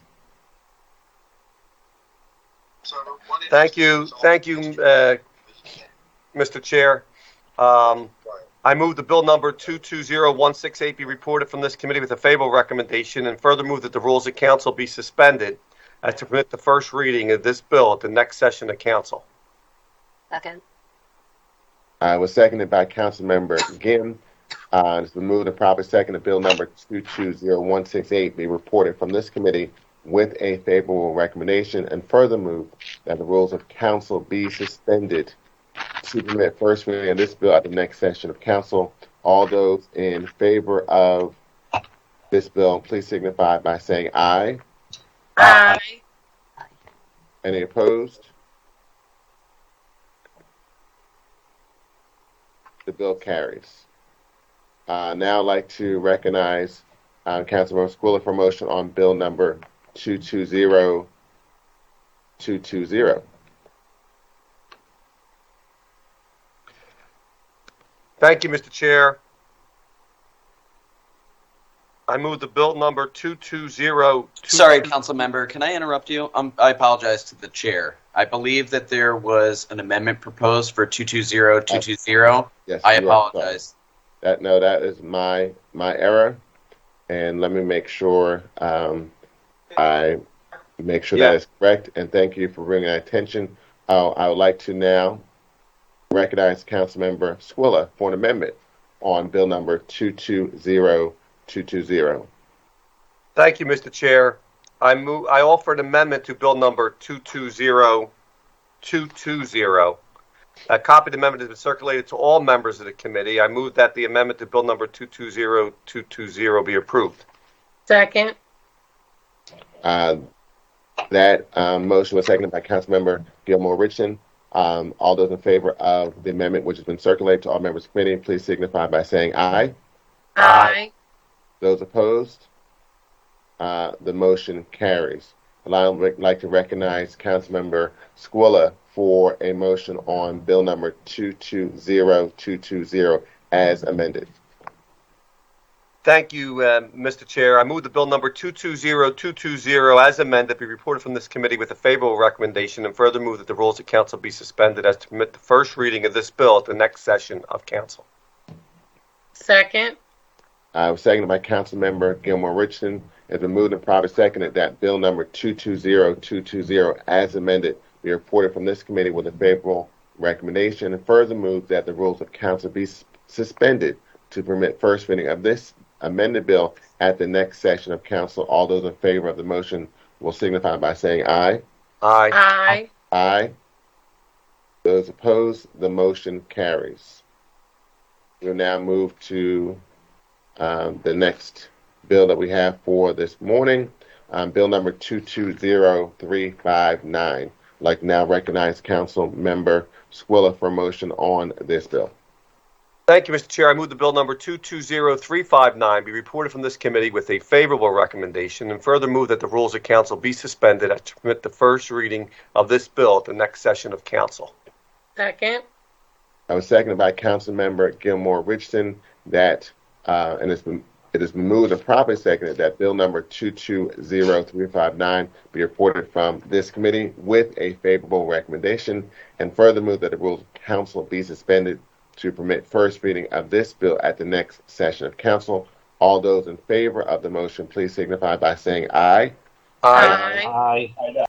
Thank you, Mr. Chair. I move the bill number 220168 be reported from this committee with a favorable recommendation, and further move that the rules of council be suspended to permit the first reading of this bill at the next session of council. Second. I was seconded by Councilmember Ginn. It's been moved and properly seconded bill number 220168 be reported from this committee with a favorable recommendation, and further move that the rules of council be suspended to permit first reading of this bill at the next session of council. All those in favor of this bill, please signify by saying aye. Aye. Any opposed? The bill carries. Now I'd like to recognize Councilmember Squilla for motion on bill number 220220. Thank you, Mr. Chair. I move the bill number 220. Sorry, council member, can I interrupt you? I apologize to the chair. I believe that there was an amendment proposed for 220220. Yes, I you are apologize. correct. That is my error, and let me make sure I make sure that is correct. And thank you for bringing that attention. I would like to now recognize Councilmember Squilla for an amendment on bill number 220220. Thank you, Mr. Chair. I offer an amendment to bill number 220220. A copy of the amendment has been circulated to all members of the committee. I move that the amendment to bill number 220220 be approved. Second. That motion was seconded by Councilmember Gilmore Richardson. All those in favor of the amendment, which has been circulated to all members of the committee, please signify by saying aye. Aye. Those opposed? The motion carries. I'd like to recognize Councilmember Squilla for a motion on bill number 220220 as amended. Thank you, Mr. Chair. I move the bill number 220220 as amended be reported from this committee with a favorable recommendation, and further move that the rules of council be suspended as to permit the first reading of this bill at the next session of council. Second. Seconded by Councilmember Gilmore Richardson. It's been moved and properly seconded that bill number 220220 as amended be reported from this committee with a favorable recommendation, and further move that the rules of council be suspended to permit first reading of this amended bill at the next session of council. All those in favor of the motion will signify by saying aye. Aye. Aye. Aye. Those opposed, the motion carries. We'll now move to the next bill that we have for this morning, bill number 220359. I'd like to now recognize Council Member Squilla for a motion on this bill. Thank you, Mr. Chair. I move the bill number 220359 be reported from this committee with a favorable recommendation, and further move that the rules of council be suspended to permit the first reading of this bill at the next session of council. Second. I was seconded by Councilmember Gilmore Richardson that, and it has been moved and properly seconded that bill number 220359 be reported from this committee with a favorable recommendation, and further move that the rules of council be suspended to permit first reading of this bill at the next session of council. All those in favor of the motion, please signify by saying aye. Aye. Aye.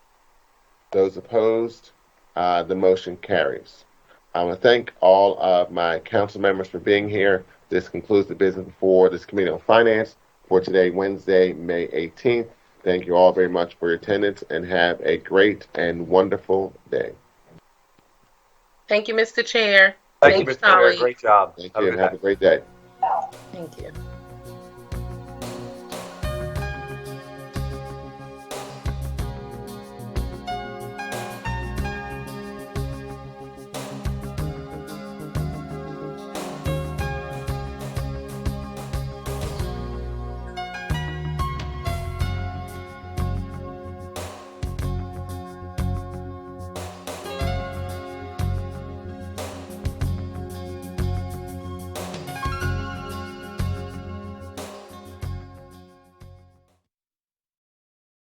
Those opposed, the motion carries. I want to thank all of my council members for being here. This concludes the business before this Committee on Finance for today, Wednesday, May 18th. Thank you all very much for your attendance, and have a great and wonderful day. Thank you, Mr. Chair. Thank you, Mr. Chair. Holly. Great job. Thank you, and have a great day. Thank you.